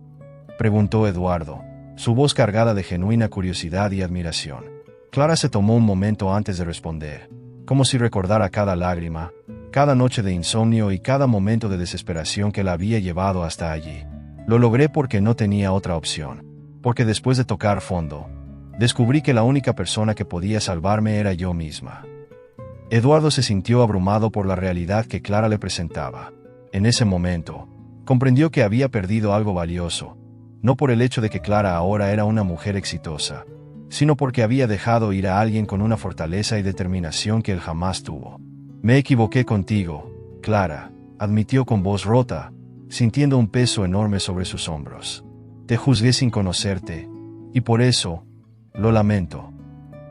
preguntó Eduardo, su voz cargada de genuina curiosidad y admiración. Clara se tomó un momento antes de responder, como si recordara cada lágrima, cada noche de insomnio y cada momento de desesperación que la había llevado hasta allí. «Lo logré porque no tenía otra opción, porque después de tocar fondo, descubrí que la única persona que podía salvarme era yo misma». Eduardo se sintió abrumado por la realidad que Clara le presentaba. En ese momento, comprendió que había perdido algo valioso, no por el hecho de que Clara ahora era una mujer exitosa, sino porque había dejado ir a alguien con una fortaleza y determinación que él jamás tuvo. «Me equivoqué contigo, Clara», admitió con voz rota, sintiendo un peso enorme sobre sus hombros. «Te juzgué sin conocerte, y por eso, lo lamento».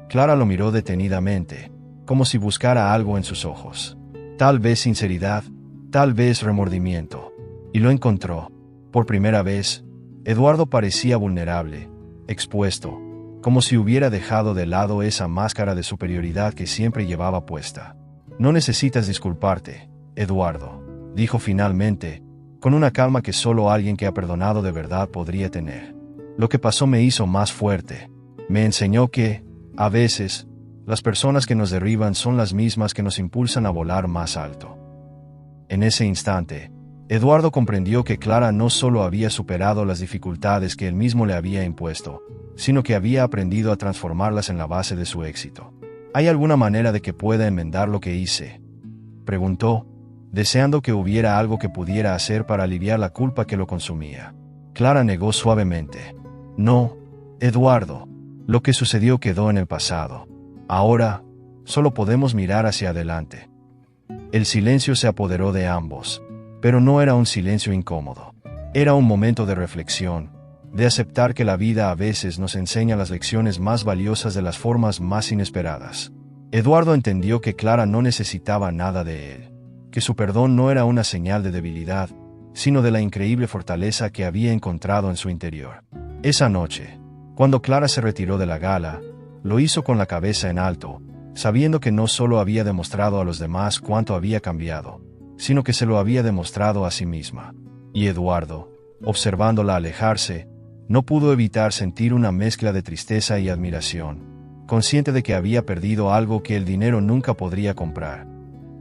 Clara lo miró detenidamente, como si buscara algo en sus ojos. Tal vez sinceridad, tal vez remordimiento. Y lo encontró. Por primera vez, Eduardo parecía vulnerable, expuesto, como si hubiera dejado de lado esa máscara de superioridad que siempre llevaba puesta. «No necesitas disculparte, Eduardo», dijo finalmente, con una calma que solo alguien que ha perdonado de verdad podría tener. «Lo que pasó me hizo más fuerte. Me enseñó que, a veces, las personas que nos derriban son las mismas que nos impulsan a volar más alto». En ese instante, Eduardo comprendió que Clara no solo había superado las dificultades que él mismo le había impuesto, sino que había aprendido a transformarlas en la base de su éxito. «¿Hay alguna manera de que pueda enmendar lo que hice?», preguntó, deseando que hubiera algo que pudiera hacer para aliviar la culpa que lo consumía. Clara negó suavemente. No, Eduardo. Lo que sucedió quedó en el pasado. Ahora, solo podemos mirar hacia adelante. El silencio se apoderó de ambos, pero no era un silencio incómodo. Era un momento de reflexión, de aceptar que la vida a veces nos enseña las lecciones más valiosas de las formas más inesperadas. Eduardo entendió que Clara no necesitaba nada de él, que su perdón no era una señal de debilidad, sino de la increíble fortaleza que había encontrado en su interior. Esa noche, cuando Clara se retiró de la gala, lo hizo con la cabeza en alto, sabiendo que no solo había demostrado a los demás cuánto había cambiado, sino que se lo había demostrado a sí misma. Y Eduardo, observándola alejarse, no pudo evitar sentir una mezcla de tristeza y admiración, consciente de que había perdido algo que el dinero nunca podría comprar: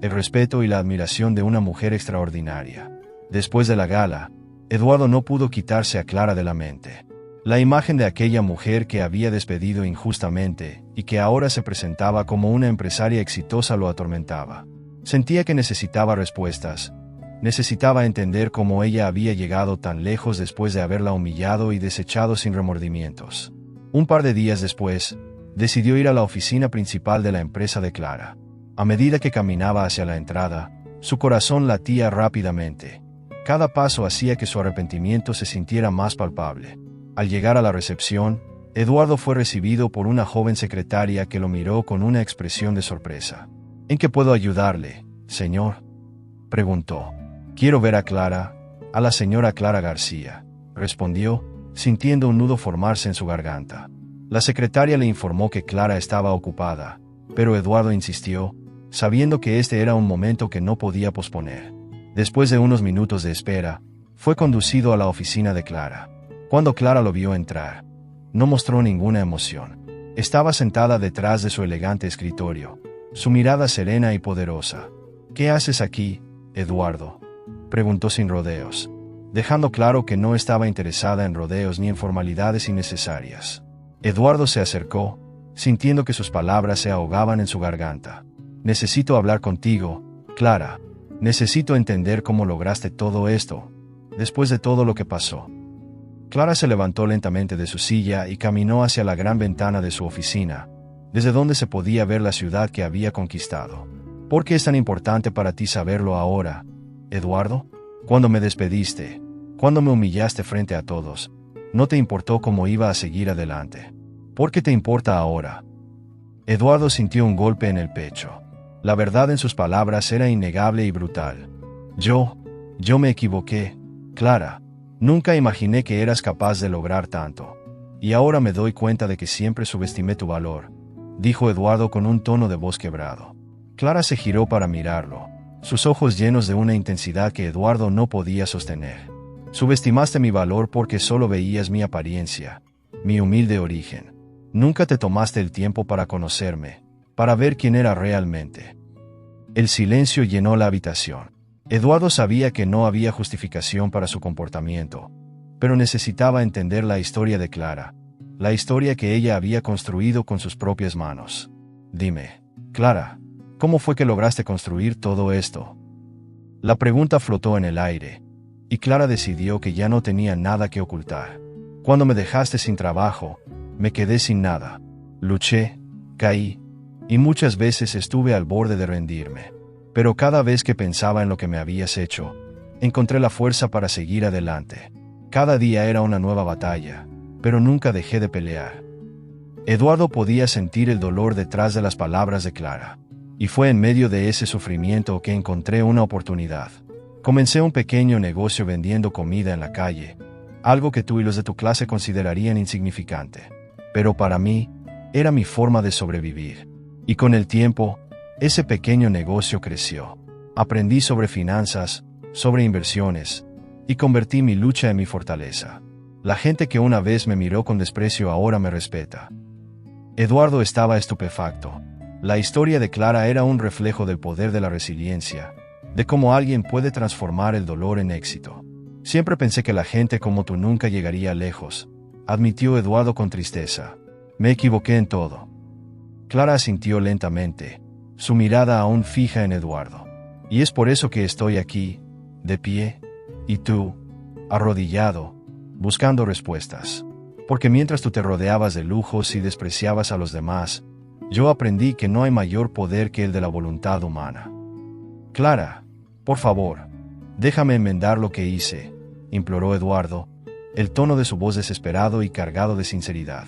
el respeto y la admiración de una mujer extraordinaria. Después de la gala, Eduardo no pudo quitarse a Clara de la mente. La imagen de aquella mujer que había despedido injustamente y que ahora se presentaba como una empresaria exitosa lo atormentaba. Sentía que necesitaba respuestas. Necesitaba entender cómo ella había llegado tan lejos después de haberla humillado y desechado sin remordimientos. Un par de días después, decidió ir a la oficina principal de la empresa de Clara. A medida que caminaba hacia la entrada, su corazón latía rápidamente. Cada paso hacía que su arrepentimiento se sintiera más palpable. Al llegar a la recepción, Eduardo fue recibido por una joven secretaria que lo miró con una expresión de sorpresa. ¿En qué puedo ayudarle, señor?, preguntó. Quiero ver a Clara, a la señora Clara García, respondió, sintiendo un nudo formarse en su garganta. La secretaria le informó que Clara estaba ocupada, pero Eduardo insistió, sabiendo que este era un momento que no podía posponer. Después de unos minutos de espera, fue conducido a la oficina de Clara. Cuando Clara lo vio entrar, no mostró ninguna emoción. Estaba sentada detrás de su elegante escritorio, su mirada serena y poderosa. ¿Qué haces aquí, Eduardo?, preguntó sin rodeos, dejando claro que no estaba interesada en rodeos ni en formalidades innecesarias. Eduardo se acercó, sintiendo que sus palabras se ahogaban en su garganta. Necesito hablar contigo, Clara. Necesito entender cómo lograste todo esto, después de todo lo que pasó. Clara se levantó lentamente de su silla y caminó hacia la gran ventana de su oficina, desde donde se podía ver la ciudad que había conquistado. ¿Por qué es tan importante para ti saberlo ahora, Eduardo? Cuando me despediste, cuando me humillaste frente a todos, no te importó cómo iba a seguir adelante. ¿Por qué te importa ahora? Eduardo sintió un golpe en el pecho. La verdad en sus palabras era innegable y brutal. Yo me equivoqué, Clara. Nunca imaginé que eras capaz de lograr tanto. Y ahora me doy cuenta de que siempre subestimé tu valor, dijo Eduardo con un tono de voz quebrado. Clara se giró para mirarlo, sus ojos llenos de una intensidad que Eduardo no podía sostener. Subestimaste mi valor porque solo veías mi apariencia, mi humilde origen. Nunca te tomaste el tiempo para conocerme, para ver quién era realmente. El silencio llenó la habitación. Eduardo sabía que no había justificación para su comportamiento, pero necesitaba entender la historia de Clara, la historia que ella había construido con sus propias manos. Dime, Clara, ¿cómo fue que lograste construir todo esto? La pregunta flotó en el aire, y Clara decidió que ya no tenía nada que ocultar. Cuando me dejaste sin trabajo, me quedé sin nada. Luché, caí, y muchas veces estuve al borde de rendirme. Pero cada vez que pensaba en lo que me habías hecho, encontré la fuerza para seguir adelante. Cada día era una nueva batalla, pero nunca dejé de pelear. Eduardo podía sentir el dolor detrás de las palabras de Clara, y fue en medio de ese sufrimiento que encontré una oportunidad. Comencé un pequeño negocio vendiendo comida en la calle, algo que tú y los de tu clase considerarían insignificante. Pero para mí, era mi forma de sobrevivir. Y con el tiempo, ese pequeño negocio creció. Aprendí sobre finanzas, sobre inversiones, y convertí mi lucha en mi fortaleza. La gente que una vez me miró con desprecio ahora me respeta. Eduardo estaba estupefacto. La historia de Clara era un reflejo del poder de la resiliencia, de cómo alguien puede transformar el dolor en éxito. Siempre pensé que la gente como tú nunca llegaría lejos, admitió Eduardo con tristeza. Me equivoqué en todo. Clara asintió lentamente, su mirada aún fija en Eduardo. Y es por eso que estoy aquí, de pie, y tú, arrodillado, buscando respuestas. Porque mientras tú te rodeabas de lujos y despreciabas a los demás, yo aprendí que no hay mayor poder que el de la voluntad humana. Clara, por favor, déjame enmendar lo que hice, imploró Eduardo, el tono de su voz desesperado y cargado de sinceridad.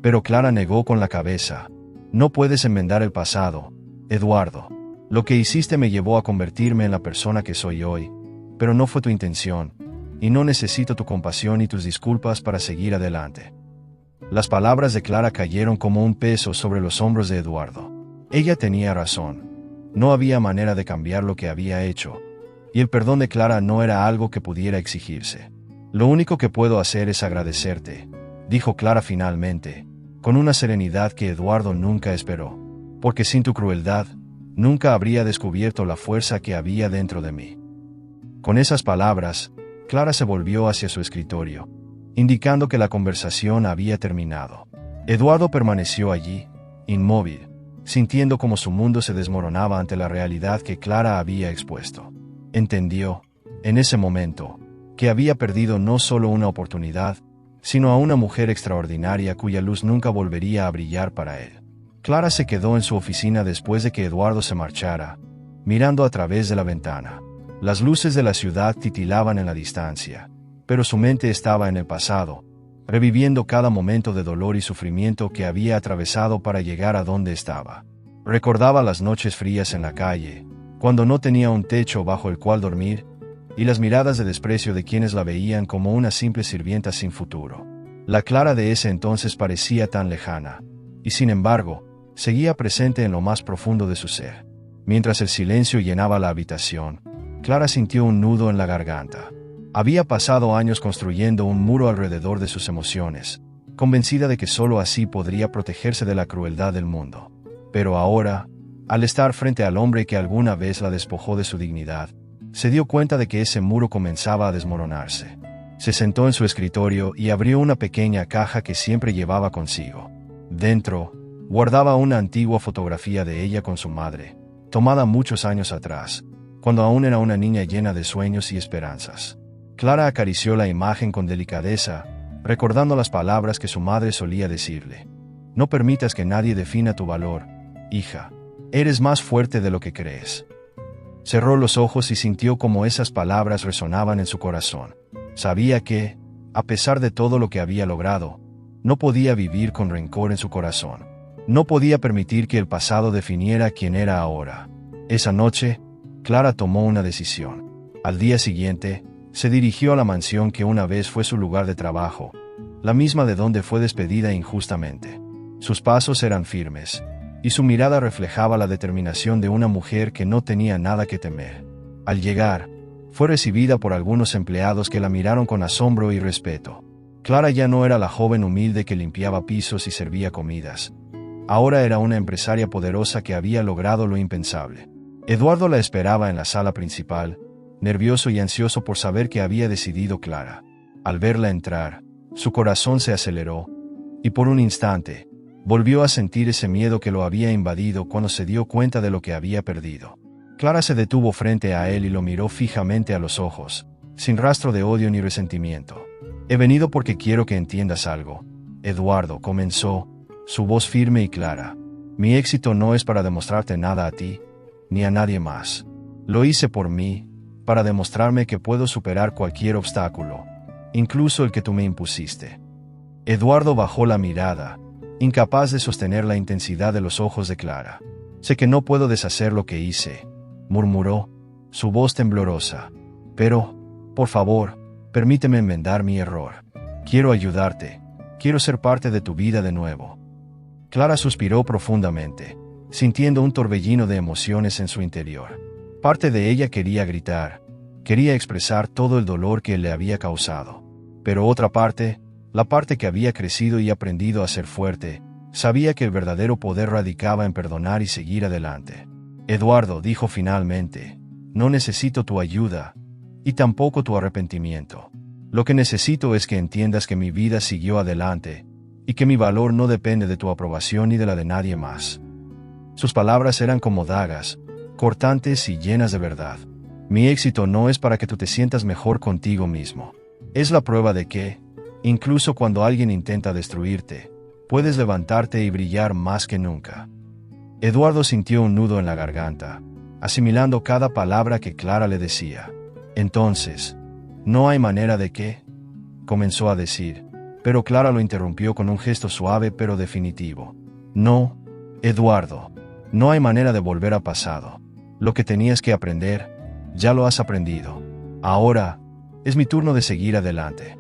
Pero Clara negó con la cabeza. No puedes enmendar el pasado, Eduardo. Lo que hiciste me llevó a convertirme en la persona que soy hoy, pero no fue tu intención, y no necesito tu compasión y tus disculpas para seguir adelante. Las palabras de Clara cayeron como un peso sobre los hombros de Eduardo. Ella tenía razón. No había manera de cambiar lo que había hecho, y el perdón de Clara no era algo que pudiera exigirse. Lo único que puedo hacer es agradecerte, dijo Clara finalmente, con una serenidad que Eduardo nunca esperó, porque sin tu crueldad, nunca habría descubierto la fuerza que había dentro de mí. Con esas palabras, Clara se volvió hacia su escritorio, indicando que la conversación había terminado. Eduardo permaneció allí, inmóvil, sintiendo como su mundo se desmoronaba ante la realidad que Clara había expuesto. Entendió, en ese momento, que había perdido no solo una oportunidad, sino a una mujer extraordinaria cuya luz nunca volvería a brillar para él. Clara se quedó en su oficina después de que Eduardo se marchara, mirando a través de la ventana. Las luces de la ciudad titilaban en la distancia, pero su mente estaba en el pasado, reviviendo cada momento de dolor y sufrimiento que había atravesado para llegar a donde estaba. Recordaba las noches frías en la calle, cuando no tenía un techo bajo el cual dormir, y las miradas de desprecio de quienes la veían como una simple sirvienta sin futuro. La Clara de ese entonces parecía tan lejana, y sin embargo, seguía presente en lo más profundo de su ser. Mientras el silencio llenaba la habitación, Clara sintió un nudo en la garganta. Había pasado años construyendo un muro alrededor de sus emociones, convencida de que sólo así podría protegerse de la crueldad del mundo. Pero ahora, al estar frente al hombre que alguna vez la despojó de su dignidad, se dio cuenta de que ese muro comenzaba a desmoronarse. Se sentó en su escritorio y abrió una pequeña caja que siempre llevaba consigo. Dentro, guardaba una antigua fotografía de ella con su madre, tomada muchos años atrás, cuando aún era una niña llena de sueños y esperanzas. Clara acarició la imagen con delicadeza, recordando las palabras que su madre solía decirle. No permitas que nadie defina tu valor, hija. Eres más fuerte de lo que crees. Cerró los ojos y sintió como esas palabras resonaban en su corazón. Sabía que, a pesar de todo lo que había logrado, no podía vivir con rencor en su corazón. No podía permitir que el pasado definiera quién era ahora. Esa noche, Clara tomó una decisión. Al día siguiente, se dirigió a la mansión que una vez fue su lugar de trabajo, la misma de donde fue despedida injustamente. Sus pasos eran firmes, y su mirada reflejaba la determinación de una mujer que no tenía nada que temer. Al llegar, fue recibida por algunos empleados que la miraron con asombro y respeto. Clara ya no era la joven humilde que limpiaba pisos y servía comidas. Ahora era una empresaria poderosa que había logrado lo impensable. Eduardo la esperaba en la sala principal, nervioso y ansioso por saber qué había decidido Clara. Al verla entrar, su corazón se aceleró, y por un instante, volvió a sentir ese miedo que lo había invadido cuando se dio cuenta de lo que había perdido. Clara se detuvo frente a él y lo miró fijamente a los ojos, sin rastro de odio ni resentimiento. He venido porque quiero que entiendas algo. Eduardo comenzó, su voz firme y clara. Mi éxito no es para demostrarte nada a ti, ni a nadie más. Lo hice por mí, para demostrarme que puedo superar cualquier obstáculo, incluso el que tú me impusiste. Eduardo bajó la mirada, incapaz de sostener la intensidad de los ojos de Clara. Sé que no puedo deshacer lo que hice, murmuró, su voz temblorosa. Pero, por favor, permíteme enmendar mi error. Quiero ayudarte, quiero ser parte de tu vida de nuevo. Clara suspiró profundamente, sintiendo un torbellino de emociones en su interior. Parte de ella quería gritar, quería expresar todo el dolor que le había causado. Pero otra parte, la parte que había crecido y aprendido a ser fuerte, sabía que el verdadero poder radicaba en perdonar y seguir adelante. Eduardo dijo finalmente, no necesito tu ayuda, y tampoco tu arrepentimiento. Lo que necesito es que entiendas que mi vida siguió adelante, y que mi valor no depende de tu aprobación ni de la de nadie más. Sus palabras eran como dagas, cortantes y llenas de verdad. Mi éxito no es para que tú te sientas mejor contigo mismo. Es la prueba de que, Incluso cuando alguien intenta destruirte, puedes levantarte y brillar más que nunca. Eduardo sintió un nudo en la garganta, asimilando cada palabra que Clara le decía. Entonces, ¿no hay manera de que? Comenzó a decir, pero Clara lo interrumpió con un gesto suave pero definitivo. No, Eduardo, no hay manera de volver al pasado. Lo que tenías que aprender, ya lo has aprendido. Ahora, es mi turno de seguir adelante.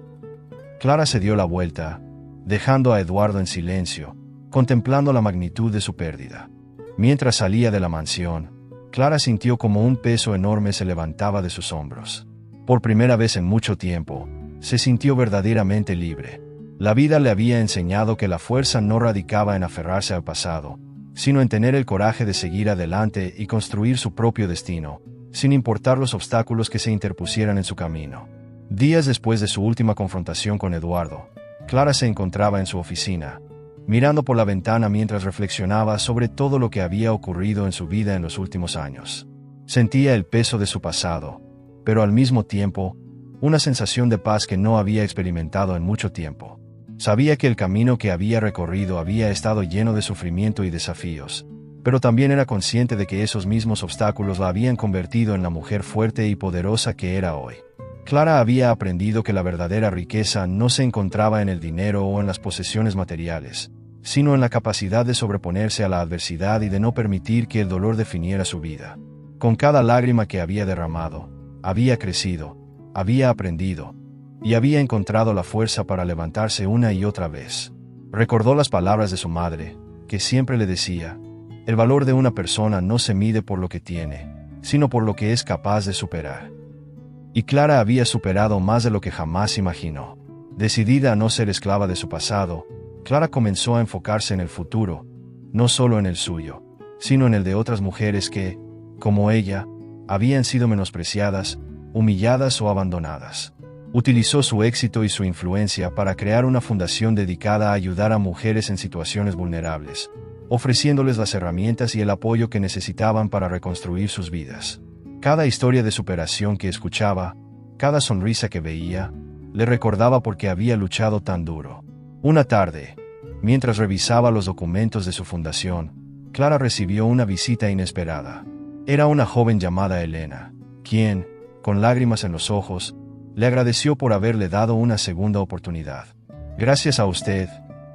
Clara se dio la vuelta, dejando a Eduardo en silencio, contemplando la magnitud de su pérdida. Mientras salía de la mansión, Clara sintió como un peso enorme se levantaba de sus hombros. Por primera vez en mucho tiempo, se sintió verdaderamente libre. La vida le había enseñado que la fuerza no radicaba en aferrarse al pasado, sino en tener el coraje de seguir adelante y construir su propio destino, sin importar los obstáculos que se interpusieran en su camino. Días después de su última confrontación con Eduardo, Clara se encontraba en su oficina, mirando por la ventana mientras reflexionaba sobre todo lo que había ocurrido en su vida en los últimos años. Sentía el peso de su pasado, pero al mismo tiempo, una sensación de paz que no había experimentado en mucho tiempo. Sabía que el camino que había recorrido había estado lleno de sufrimiento y desafíos, pero también era consciente de que esos mismos obstáculos la habían convertido en la mujer fuerte y poderosa que era hoy. Clara había aprendido que la verdadera riqueza no se encontraba en el dinero o en las posesiones materiales, sino en la capacidad de sobreponerse a la adversidad y de no permitir que el dolor definiera su vida. Con cada lágrima que había derramado, había crecido, había aprendido, y había encontrado la fuerza para levantarse una y otra vez. Recordó las palabras de su madre, que siempre le decía, el valor de una persona no se mide por lo que tiene, sino por lo que es capaz de superar. Y Clara había superado más de lo que jamás imaginó. Decidida a no ser esclava de su pasado, Clara comenzó a enfocarse en el futuro, no solo en el suyo, sino en el de otras mujeres que, como ella, habían sido menospreciadas, humilladas o abandonadas. Utilizó su éxito y su influencia para crear una fundación dedicada a ayudar a mujeres en situaciones vulnerables, ofreciéndoles las herramientas y el apoyo que necesitaban para reconstruir sus vidas. Cada historia de superación que escuchaba, cada sonrisa que veía, le recordaba por qué había luchado tan duro. Una tarde, mientras revisaba los documentos de su fundación, Clara recibió una visita inesperada. Era una joven llamada Elena, quien, con lágrimas en los ojos, le agradeció por haberle dado una segunda oportunidad. Gracias a usted,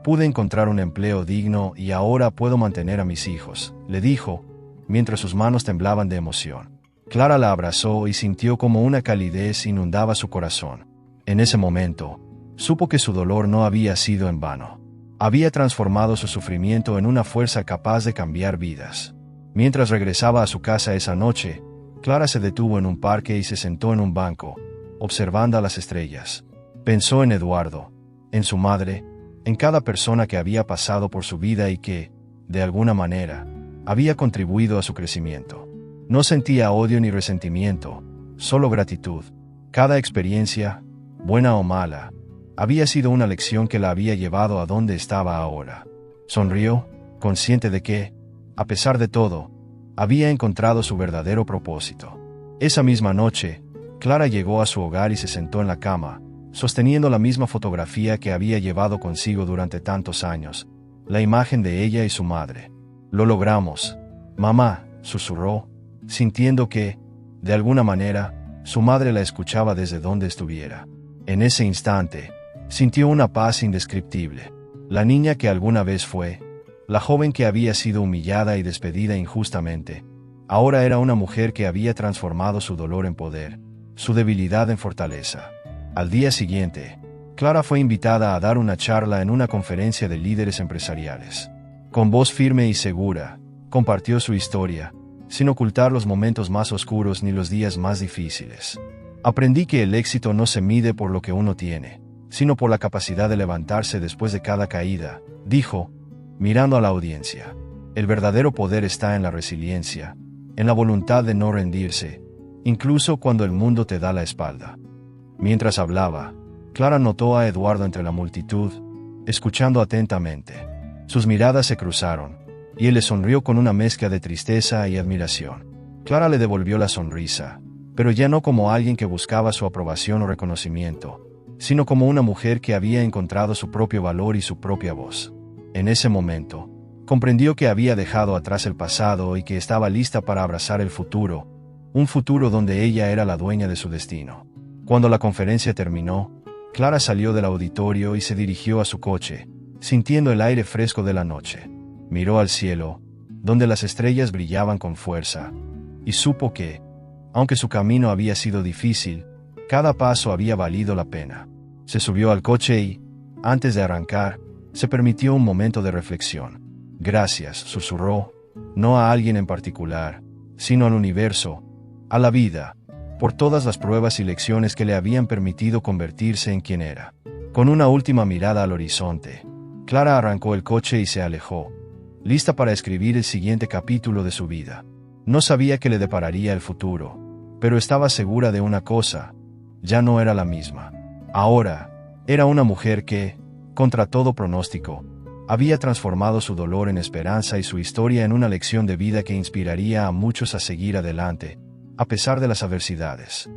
pude encontrar un empleo digno y ahora puedo mantener a mis hijos, le dijo, mientras sus manos temblaban de emoción. Clara la abrazó y sintió como una calidez inundaba su corazón. En ese momento, supo que su dolor no había sido en vano. Había transformado su sufrimiento en una fuerza capaz de cambiar vidas. Mientras regresaba a su casa esa noche, Clara se detuvo en un parque y se sentó en un banco, observando a las estrellas. Pensó en Eduardo, en su madre, en cada persona que había pasado por su vida y que, de alguna manera, había contribuido a su crecimiento. No sentía odio ni resentimiento, solo gratitud. Cada experiencia, buena o mala, había sido una lección que la había llevado a donde estaba ahora. Sonrió, consciente de que, a pesar de todo, había encontrado su verdadero propósito. Esa misma noche, Clara llegó a su hogar y se sentó en la cama, sosteniendo la misma fotografía que había llevado consigo durante tantos años, la imagen de ella y su madre. «Lo logramos, mamá», susurró, sintiendo que, de alguna manera, su madre la escuchaba desde donde estuviera. En ese instante, sintió una paz indescriptible. La niña que alguna vez fue, la joven que había sido humillada y despedida injustamente, ahora era una mujer que había transformado su dolor en poder, su debilidad en fortaleza. Al día siguiente, Clara fue invitada a dar una charla en una conferencia de líderes empresariales. Con voz firme y segura, compartió su historia, sin ocultar los momentos más oscuros ni los días más difíciles. Aprendí que el éxito no se mide por lo que uno tiene, sino por la capacidad de levantarse después de cada caída, dijo, mirando a la audiencia. El verdadero poder está en la resiliencia, en la voluntad de no rendirse, incluso cuando el mundo te da la espalda. Mientras hablaba, Clara notó a Eduardo entre la multitud, escuchando atentamente. Sus miradas se cruzaron, y él le sonrió con una mezcla de tristeza y admiración. Clara le devolvió la sonrisa, pero ya no como alguien que buscaba su aprobación o reconocimiento, sino como una mujer que había encontrado su propio valor y su propia voz. En ese momento, comprendió que había dejado atrás el pasado y que estaba lista para abrazar el futuro, un futuro donde ella era la dueña de su destino. Cuando la conferencia terminó, Clara salió del auditorio y se dirigió a su coche, sintiendo el aire fresco de la noche. Miró al cielo, donde las estrellas brillaban con fuerza, y supo que, aunque su camino había sido difícil, cada paso había valido la pena. Se subió al coche y, antes de arrancar, se permitió un momento de reflexión. Gracias, susurró, no a alguien en particular, sino al universo, a la vida, por todas las pruebas y lecciones que le habían permitido convertirse en quien era. Con una última mirada al horizonte, Clara arrancó el coche y se alejó, lista para escribir el siguiente capítulo de su vida. No sabía qué le depararía el futuro, pero estaba segura de una cosa: ya no era la misma. Ahora, era una mujer que, contra todo pronóstico, había transformado su dolor en esperanza y su historia en una lección de vida que inspiraría a muchos a seguir adelante, a pesar de las adversidades.